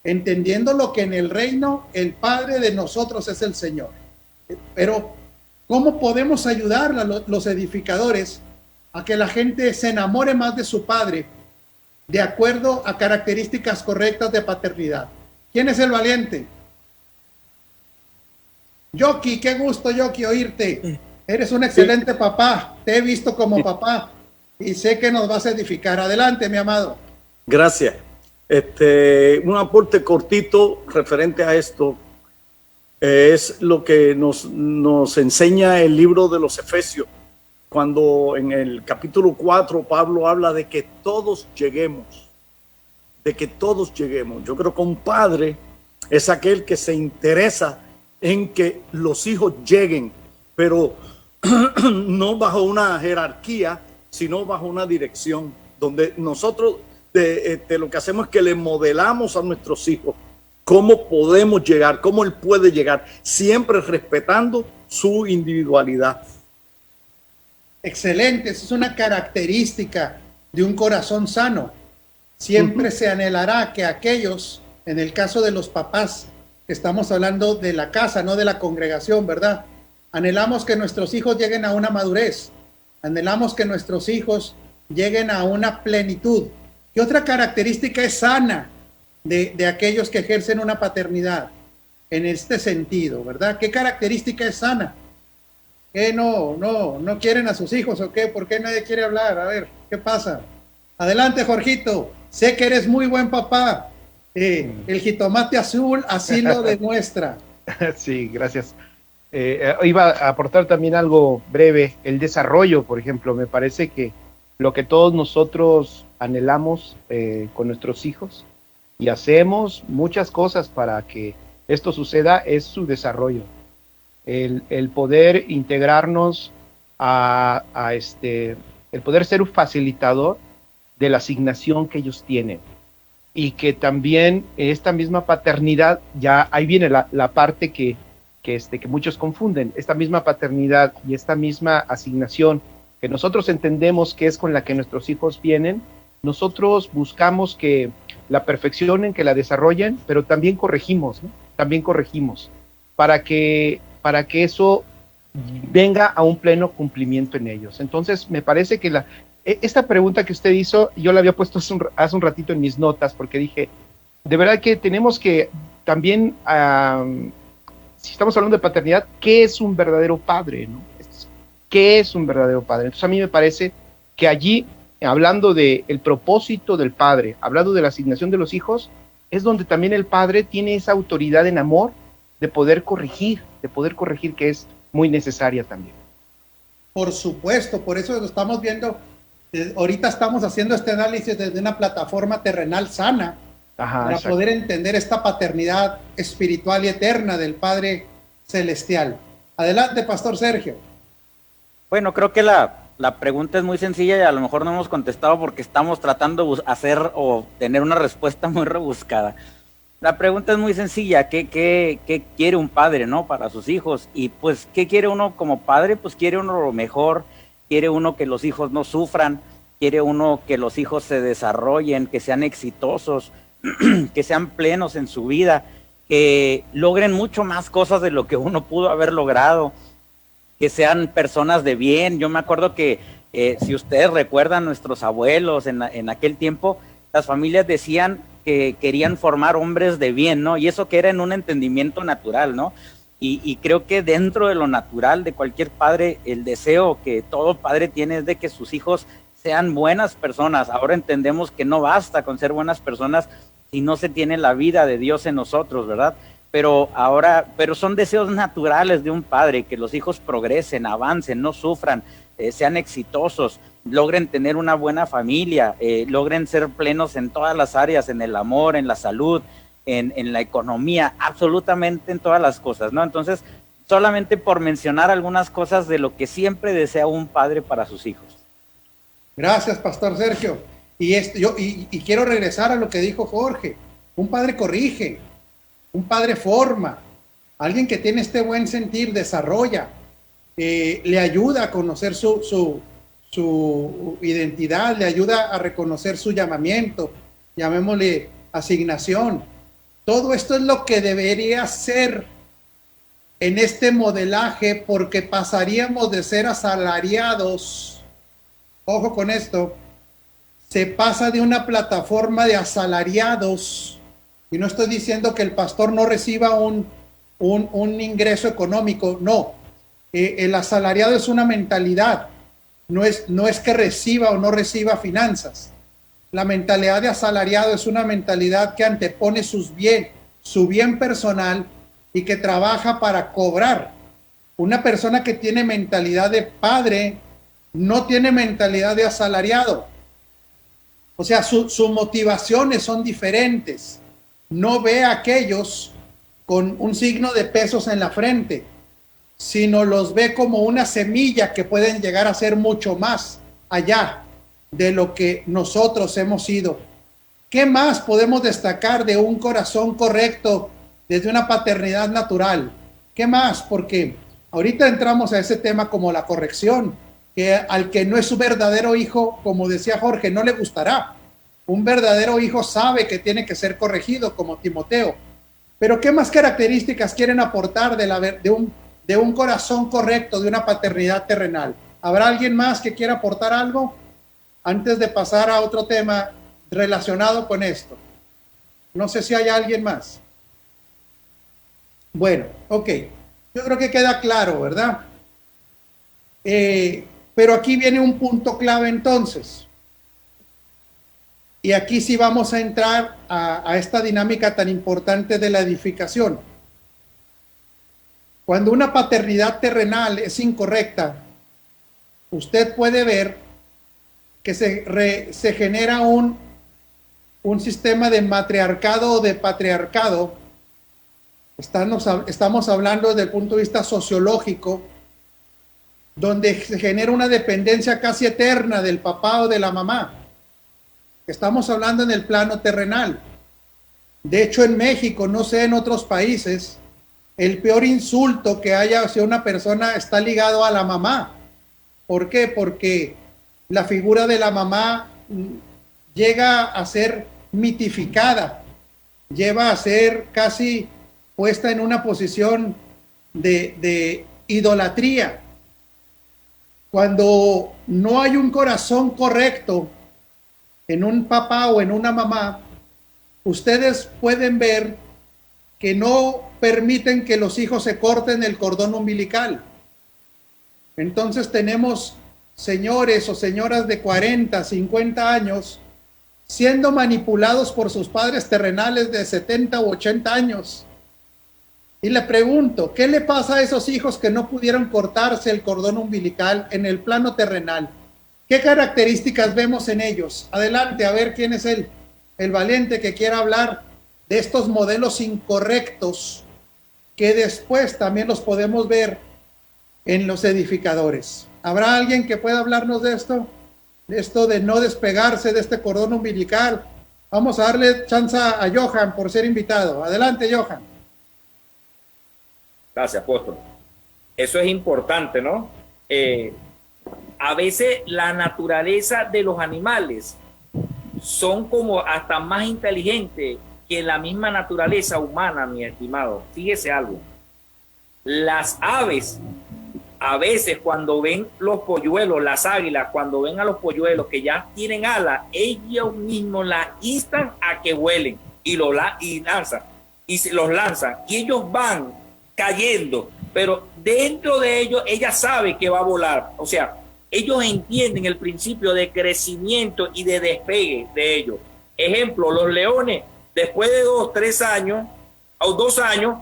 entendiendo lo que en el reino el Padre de nosotros es el Señor. Pero ¿cómo podemos ayudar a los edificadores a que la gente se enamore más de su Padre de acuerdo a características correctas de paternidad? ¿Quién es el valiente? Yoki, qué gusto, Yoki, oírte. Eres un excelente papá. Te he visto como papá y sé que nos vas a edificar. Adelante, mi amado. Gracias. Un aporte cortito referente a esto es lo que nos enseña el libro de los Efesios, cuando en el capítulo 4 Pablo habla de que todos lleguemos, Yo creo que un padre es aquel que se interesa en que los hijos lleguen, pero no bajo una jerarquía, sino bajo una dirección, donde nosotros lo que hacemos es que le modelamos a nuestros hijos cómo podemos llegar, cómo él puede llegar, siempre respetando su individualidad. Excelente, esa es una característica de un corazón sano. Siempre se anhelará que aquellos, en el caso de los papás, estamos hablando de la casa, no de la congregación, ¿verdad? Anhelamos que nuestros hijos lleguen a una madurez, anhelamos que nuestros hijos lleguen a una plenitud. ¿Qué otra característica es sana de aquellos que ejercen una paternidad en este sentido, verdad? ¿Qué característica es sana? ¿Qué no quieren a sus hijos o qué? ¿Por qué nadie quiere hablar? A ver, ¿qué pasa? Adelante, Jorgito. Sé que eres muy buen papá. El jitomate azul así lo demuestra. Sí, gracias. Iba a aportar también algo breve. El desarrollo, por ejemplo, me parece que lo que todos nosotros anhelamos con nuestros hijos y hacemos muchas cosas para que esto suceda es su desarrollo. El poder integrarnos el poder ser un facilitador de la asignación que ellos tienen. Y que también esta misma paternidad, ya ahí viene la parte que muchos confunden, esta misma paternidad y esta misma asignación que nosotros entendemos que es con la que nuestros hijos vienen, nosotros buscamos que la perfeccionen, que la desarrollen, pero también corregimos, ¿no? También corregimos para que eso venga a un pleno cumplimiento en ellos. Entonces, me parece que esta pregunta que usted hizo, yo la había puesto hace un ratito en mis notas, porque dije, de verdad que tenemos que también, si estamos hablando de paternidad, ¿qué es un verdadero padre, no? ¿Qué es un verdadero padre? Entonces, a mí me parece que allí, hablando del propósito del padre, hablando de la asignación de los hijos, es donde también el padre tiene esa autoridad en amor de poder corregir, que es muy necesaria también. Por supuesto, por eso lo estamos viendo. Ahorita estamos haciendo este análisis desde una plataforma terrenal sana, para exacto, poder entender esta paternidad espiritual y eterna del Padre Celestial. Adelante, Pastor Sergio. Bueno, creo que la pregunta es muy sencilla y a lo mejor no hemos contestado porque estamos tratando de hacer o tener una respuesta muy rebuscada. La pregunta es muy sencilla, ¿qué quiere un padre, no, para sus hijos? Y pues, ¿qué quiere uno como padre? Pues quiere uno lo mejor, quiere uno que los hijos no sufran, quiere uno que los hijos se desarrollen, que sean exitosos, que sean plenos en su vida, que logren mucho más cosas de lo que uno pudo haber logrado, que sean personas de bien. Yo me acuerdo que si ustedes recuerdan, nuestros abuelos en aquel tiempo, las familias decían que querían formar hombres de bien, ¿no? Y eso que era en un entendimiento natural, ¿no? Y creo que dentro de lo natural de cualquier padre, el deseo que todo padre tiene es de que sus hijos sean buenas personas. Ahora entendemos que no basta con ser buenas personas si no se tiene la vida de Dios en nosotros, ¿verdad? Pero son deseos naturales de un padre, que los hijos progresen, avancen, no sufran, sean exitosos, logren tener una buena familia, logren ser plenos en todas las áreas, en el amor, en la salud, en la economía, absolutamente en todas las cosas, ¿no? Entonces, solamente por mencionar algunas cosas de lo que siempre desea un padre para sus hijos. Gracias, Pastor Sergio. Y quiero regresar a lo que dijo Jorge. Un padre corrige, un padre forma, alguien que tiene este buen sentir desarrolla, le ayuda a conocer su identidad, le ayuda a reconocer su llamamiento, llamémosle asignación. Todo esto es lo que debería ser en este modelaje, porque pasaríamos de ser asalariados, ojo con esto, se pasa de una plataforma de asalariados, y no estoy diciendo que el pastor no reciba un ingreso económico, no, el asalariado es una mentalidad, no es que reciba o no reciba finanzas. La mentalidad de asalariado es una mentalidad que antepone su bien personal y que trabaja para cobrar. Una persona que tiene mentalidad de padre no tiene mentalidad de asalariado. O sea, sus motivaciones son diferentes. No ve a aquellos con un signo de pesos en la frente, sino los ve como una semilla que pueden llegar a ser mucho más allá de lo que nosotros hemos sido. ¿Qué más podemos destacar de un corazón correcto desde una paternidad natural? ¿Qué más? Porque ahorita entramos a ese tema como la corrección, que al que no es su verdadero hijo, como decía Jorge, no le gustará. Un verdadero hijo sabe que tiene que ser corregido, como Timoteo. Pero ¿qué más características quieren aportar de un corazón correcto, de una paternidad terrenal? ¿Habrá alguien más que quiera aportar algo antes de pasar a otro tema relacionado con esto? No sé si hay alguien más. Bueno, ok. Yo creo que queda claro, ¿verdad? Pero aquí viene un punto clave entonces. Y aquí sí vamos a entrar a esta dinámica tan importante de la edificación. Cuando una paternidad terrenal es incorrecta, usted puede ver que se genera un sistema de matriarcado o de patriarcado. Estamos hablando desde el punto de vista sociológico, donde se genera una dependencia casi eterna del papá o de la mamá. Estamos hablando en el plano terrenal. De hecho, en México, no sé en otros países, el peor insulto que haya hacia una persona está ligado a la mamá. ¿Por qué? Porque la figura de la mamá llega a ser mitificada, lleva a ser casi puesta en una posición de idolatría. Cuando no hay un corazón correcto en un papá o en una mamá, ustedes pueden ver que no permiten que los hijos se corten el cordón umbilical. Entonces tenemos señores o señoras de 40, 50 años siendo manipulados por sus padres terrenales de 70 u 80 años. Y le pregunto, ¿qué le pasa a esos hijos que no pudieron cortarse el cordón umbilical en el plano terrenal? ¿Qué características vemos en ellos? Adelante, a ver quién es el valiente que quiera hablar de estos modelos incorrectos que después también los podemos ver en los edificadores. ¿Habrá alguien que pueda hablarnos de esto? De esto de no despegarse de este cordón umbilical. Vamos a darle chance a Johan por ser invitado. Adelante, Johan. Gracias, apóstol. Eso es importante, ¿no? a veces la naturaleza de los animales son como hasta más inteligentes que la misma naturaleza humana, mi estimado. Fíjese algo. Las aves, a veces cuando ven los polluelos, las águilas, cuando ven a los polluelos que ya tienen alas, ellos mismos la instan a que vuelen y los lanzan. Y ellos van cayendo, pero dentro de ellos ella sabe que va a volar. O sea, ellos entienden el principio de crecimiento y de despegue de ellos. Ejemplo, los leones, después de 2, 3 años o 2 años,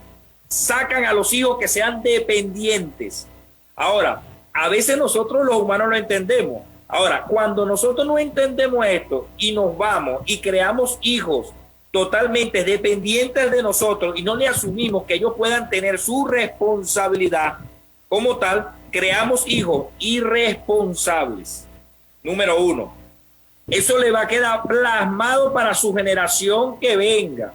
sacan a los hijos que sean dependientes. Ahora, a veces nosotros los humanos lo entendemos. Ahora, cuando nosotros no entendemos esto y nos vamos y creamos hijos totalmente dependientes de nosotros y no le asumimos que ellos puedan tener su responsabilidad como tal, creamos hijos irresponsables. Número 1. Eso le va a quedar plasmado para su generación que venga.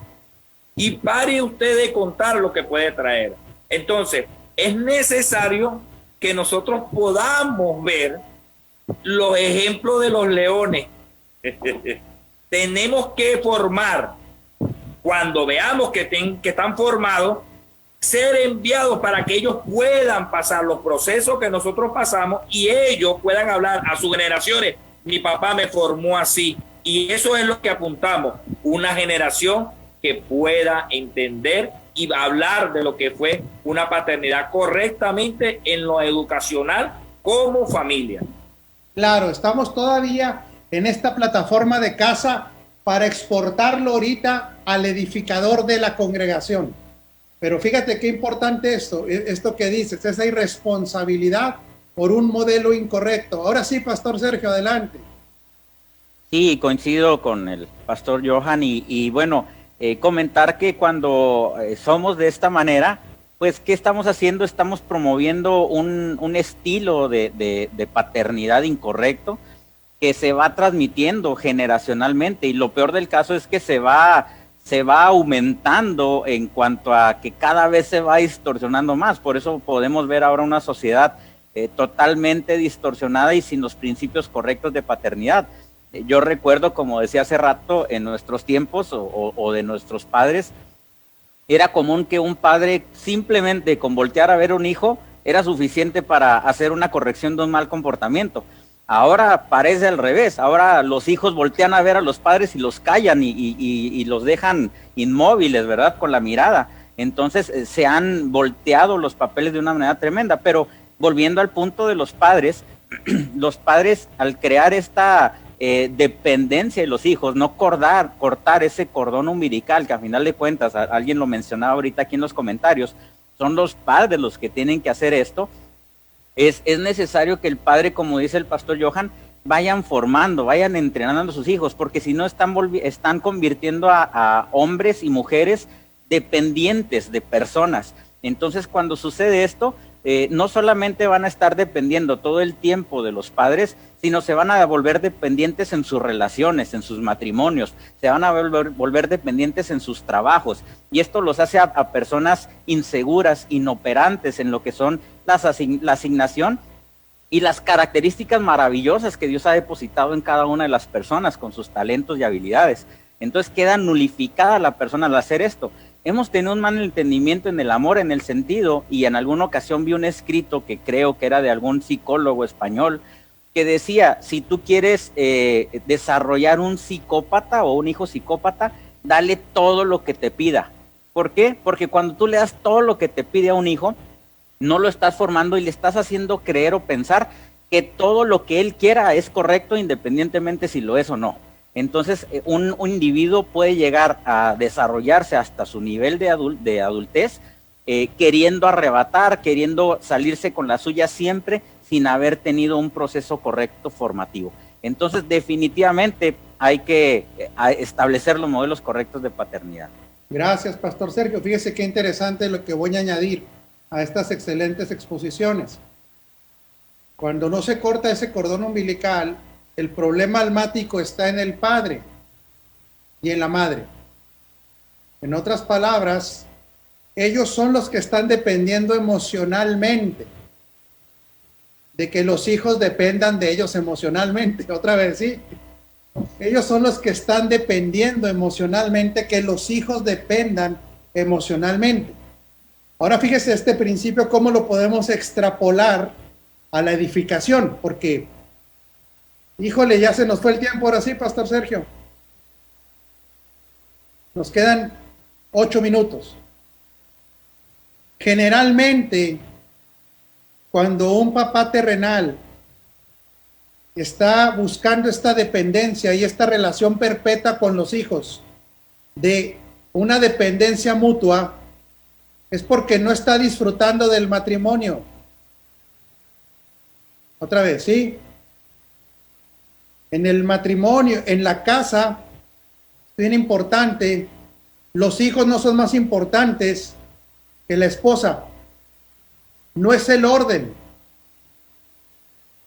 Y pare usted de contar lo que puede traer. Entonces, es necesario que nosotros podamos ver los ejemplos de los leones. Tenemos que formar, cuando veamos que están formados, ser enviados para que ellos puedan pasar los procesos que nosotros pasamos y ellos puedan hablar a sus generaciones. Mi papá me formó así. Y eso es lo que apuntamos, una generación que pueda entender y hablar de lo que fue una paternidad correctamente en lo educacional como familia. Claro, estamos todavía en esta plataforma de casa para exportarlo ahorita al edificador de la congregación. Pero fíjate qué importante esto que dices, esa irresponsabilidad por un modelo incorrecto. Ahora sí, Pastor Sergio, adelante. Sí, coincido con el Pastor Johan y bueno, comentar que cuando somos de esta manera, pues, ¿qué estamos haciendo? Estamos promoviendo un estilo de paternidad incorrecto que se va transmitiendo generacionalmente y lo peor del caso es que se va aumentando en cuanto a que cada vez se va distorsionando más. Por eso podemos ver ahora una sociedad totalmente distorsionada y sin los principios correctos de paternidad. Yo recuerdo, como decía hace rato, en nuestros tiempos o de nuestros padres, era común que un padre simplemente con voltear a ver a un hijo era suficiente para hacer una corrección de un mal comportamiento. Ahora parece al revés, ahora los hijos voltean a ver a los padres y los callan y los dejan inmóviles, ¿verdad? Con la mirada. Entonces se han volteado los papeles de una manera tremenda, pero volviendo al punto de los padres al crear esta dependencia de los hijos, no cortar ese cordón umbilical, que a final de cuentas, alguien lo mencionaba ahorita aquí en los comentarios, son los padres los que tienen que hacer esto. Es necesario que el padre, como dice el Pastor Johan, vayan formando, vayan entrenando a sus hijos, porque si no están convirtiendo a hombres y mujeres dependientes de personas. Entonces, cuando sucede esto, no solamente van a estar dependiendo todo el tiempo de los padres, sino se van a volver dependientes en sus relaciones, en sus matrimonios, se van a volver dependientes en sus trabajos, y esto los hace a personas inseguras, inoperantes en lo que son la asignación y las características maravillosas que Dios ha depositado en cada una de las personas con sus talentos y habilidades. Entonces queda nulificada la persona al hacer esto. Hemos tenido un mal entendimiento en el amor, en el sentido, y en alguna ocasión vi un escrito que creo que era de algún psicólogo español, que decía, si tú quieres desarrollar un psicópata o un hijo psicópata, dale todo lo que te pida. ¿Por qué? Porque cuando tú le das todo lo que te pide a un hijo, no lo estás formando y le estás haciendo creer o pensar que todo lo que él quiera es correcto, independientemente si lo es o no. Entonces, un individuo puede llegar a desarrollarse hasta su nivel de adultez, queriendo arrebatar, queriendo salirse con la suya siempre, sin haber tenido un proceso correcto formativo. Entonces, definitivamente hay que establecer los modelos correctos de paternidad. Gracias, Pastor Sergio. Fíjese qué interesante lo que voy a añadir a estas excelentes exposiciones. Cuando no se corta ese cordón umbilical, el problema almático está en el padre y en la madre. En otras palabras, ellos son los que están dependiendo emocionalmente de que los hijos dependan de ellos emocionalmente. Otra vez, sí. Ellos son los que están dependiendo emocionalmente, que los hijos dependan emocionalmente. Ahora fíjese este principio, cómo lo podemos extrapolar a la edificación, porque, híjole, ya se nos fue el tiempo ahora sí, Pastor Sergio. Nos quedan 8 minutos. Generalmente, cuando un papá terrenal está buscando esta dependencia y esta relación perpetua con los hijos, de una dependencia mutua, es porque no está disfrutando del matrimonio. Otra vez, ¿sí? En el matrimonio, en la casa, es bien importante, los hijos no son más importantes que la esposa. No es el orden.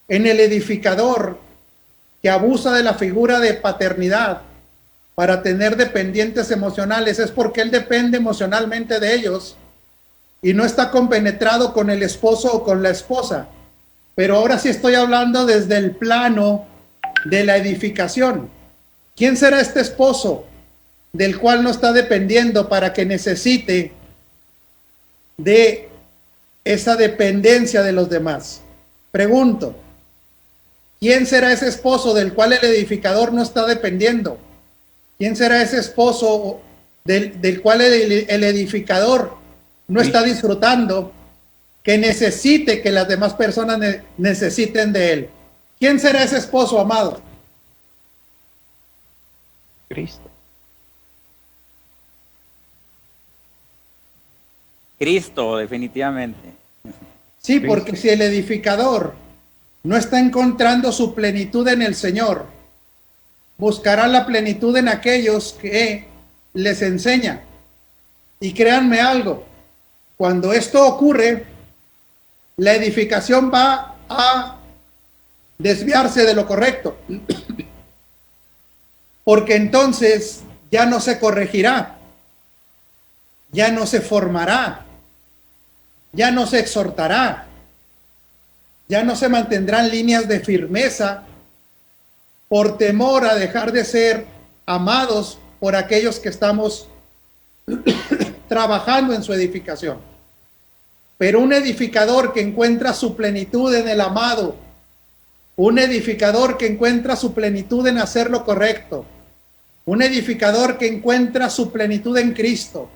En el edificador que abusa de la figura de paternidad para tener dependientes emocionales, es porque él depende emocionalmente de ellos y no está compenetrado con el esposo o con la esposa. Pero ahora sí estoy hablando desde el plano de la edificación. ¿Quién será este esposo del cual no está dependiendo para que necesite de esa dependencia de los demás? Pregunto, ¿quién será ese esposo del cual el edificador no está dependiendo? ¿Quién será ese esposo del cual el edificador no está disfrutando, que necesite que las demás personas necesiten de él? ¿Quién será ese esposo, amado? Cristo. Cristo, definitivamente. Sí, porque si el edificador no está encontrando su plenitud en el Señor, buscará la plenitud en aquellos que les enseña. Y créanme algo, cuando esto ocurre, la edificación va a desviarse de lo correcto, porque entonces ya no se corregirá, ya no se formará, ya no se exhortará, ya no se mantendrán líneas de firmeza por temor a dejar de ser amados por aquellos que estamos trabajando en su edificación. Pero un edificador que encuentra su plenitud en el amado, un edificador que encuentra su plenitud en hacer lo correcto, un edificador que encuentra su plenitud en Cristo,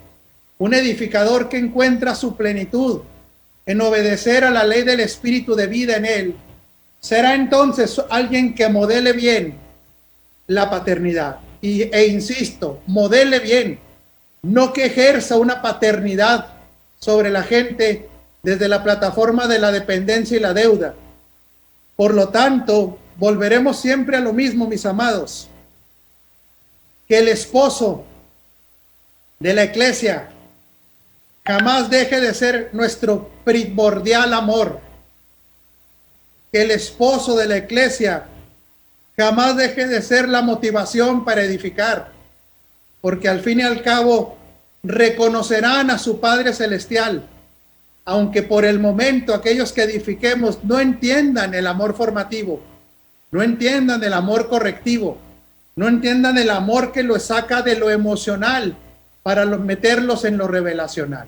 un edificador que encuentra su plenitud en obedecer a la ley del Espíritu de vida en él, será entonces alguien que modele bien la paternidad. E insisto, modele bien, no que ejerza una paternidad sobre la gente desde la plataforma de la dependencia y la deuda. Por lo tanto, volveremos siempre a lo mismo, mis amados, que el esposo de la iglesia jamás deje de ser nuestro primordial amor, que el esposo de la iglesia jamás deje de ser la motivación para edificar, porque al fin y al cabo reconocerán a su Padre Celestial, aunque por el momento aquellos que edifiquemos no entiendan el amor formativo, no entiendan el amor correctivo, no entiendan el amor que los saca de lo emocional para meterlos en lo revelacional.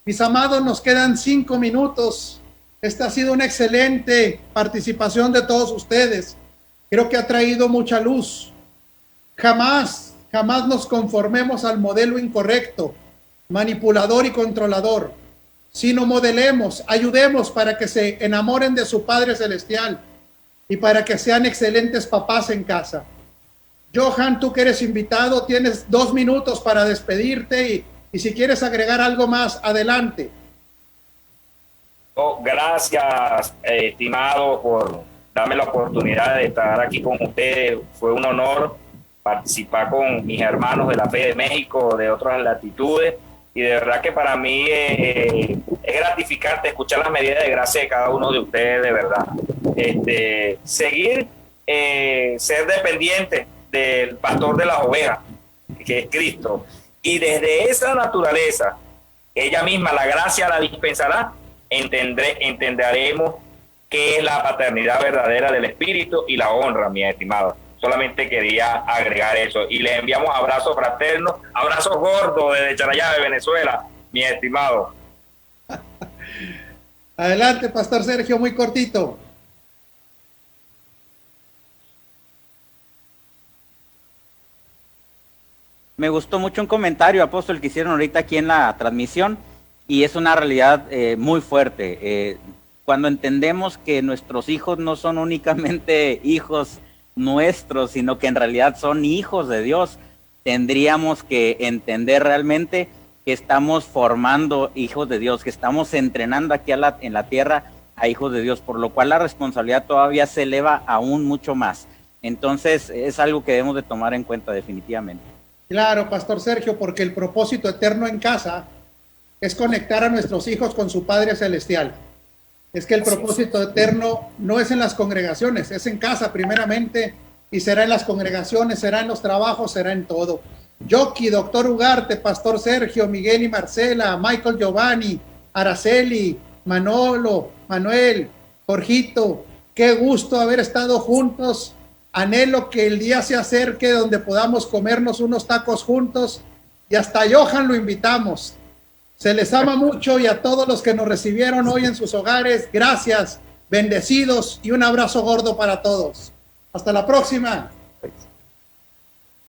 Mis amados, nos quedan 5 minutos. Esta ha sido una excelente participación de todos ustedes. Creo que ha traído mucha luz. Jamás nos conformemos al modelo incorrecto, manipulador y controlador, sino modelemos, ayudemos para que se enamoren de su Padre Celestial y para que sean excelentes papás en casa. Johan, tú que eres invitado, tienes 2 minutos para despedirte y si quieres agregar algo más, adelante. Oh, gracias, estimado, por darme la oportunidad de estar aquí con ustedes. Fue un honor participar con mis hermanos de la Fe de México, de otras latitudes, y de verdad que para mí es gratificante escuchar las medidas de gracia de cada uno de ustedes, de verdad. Seguir, ser dependiente del pastor de las ovejas, que es Cristo, y desde esa naturaleza, ella misma, la gracia la dispensará, entenderemos qué es la paternidad verdadera del Espíritu y la honra, mi estimado. Solamente quería agregar eso. Y les enviamos abrazos fraternos, abrazos gordos desde Charallave, Venezuela, mi estimado. Adelante, Pastor Sergio, muy cortito. Me gustó mucho un comentario, apóstol, que hicieron ahorita aquí en la transmisión, y es una realidad muy fuerte. Cuando entendemos que nuestros hijos no son únicamente hijos nuestros, sino que en realidad son hijos de Dios, tendríamos que entender realmente que estamos formando hijos de Dios, que estamos entrenando aquí en la tierra a hijos de Dios, por lo cual la responsabilidad todavía se eleva aún mucho más. Entonces es algo que debemos de tomar en cuenta definitivamente. Claro, Pastor Sergio, porque el propósito eterno en casa es conectar a nuestros hijos con su Padre Celestial. Es que el propósito eterno no es en las congregaciones, es en casa primeramente, y será en las congregaciones, será en los trabajos, será en todo. Yoki, Doctor Ugarte, Pastor Sergio, Miguel y Marcela, Michael Giovanni, Araceli, Manolo, Manuel, Jorgito, qué gusto haber estado juntos. Anhelo que el día se acerque donde podamos comernos unos tacos juntos, y hasta Johan lo invitamos. Se les ama mucho, y a todos los que nos recibieron hoy en sus hogares, gracias, bendecidos, y un abrazo gordo para todos. Hasta la próxima.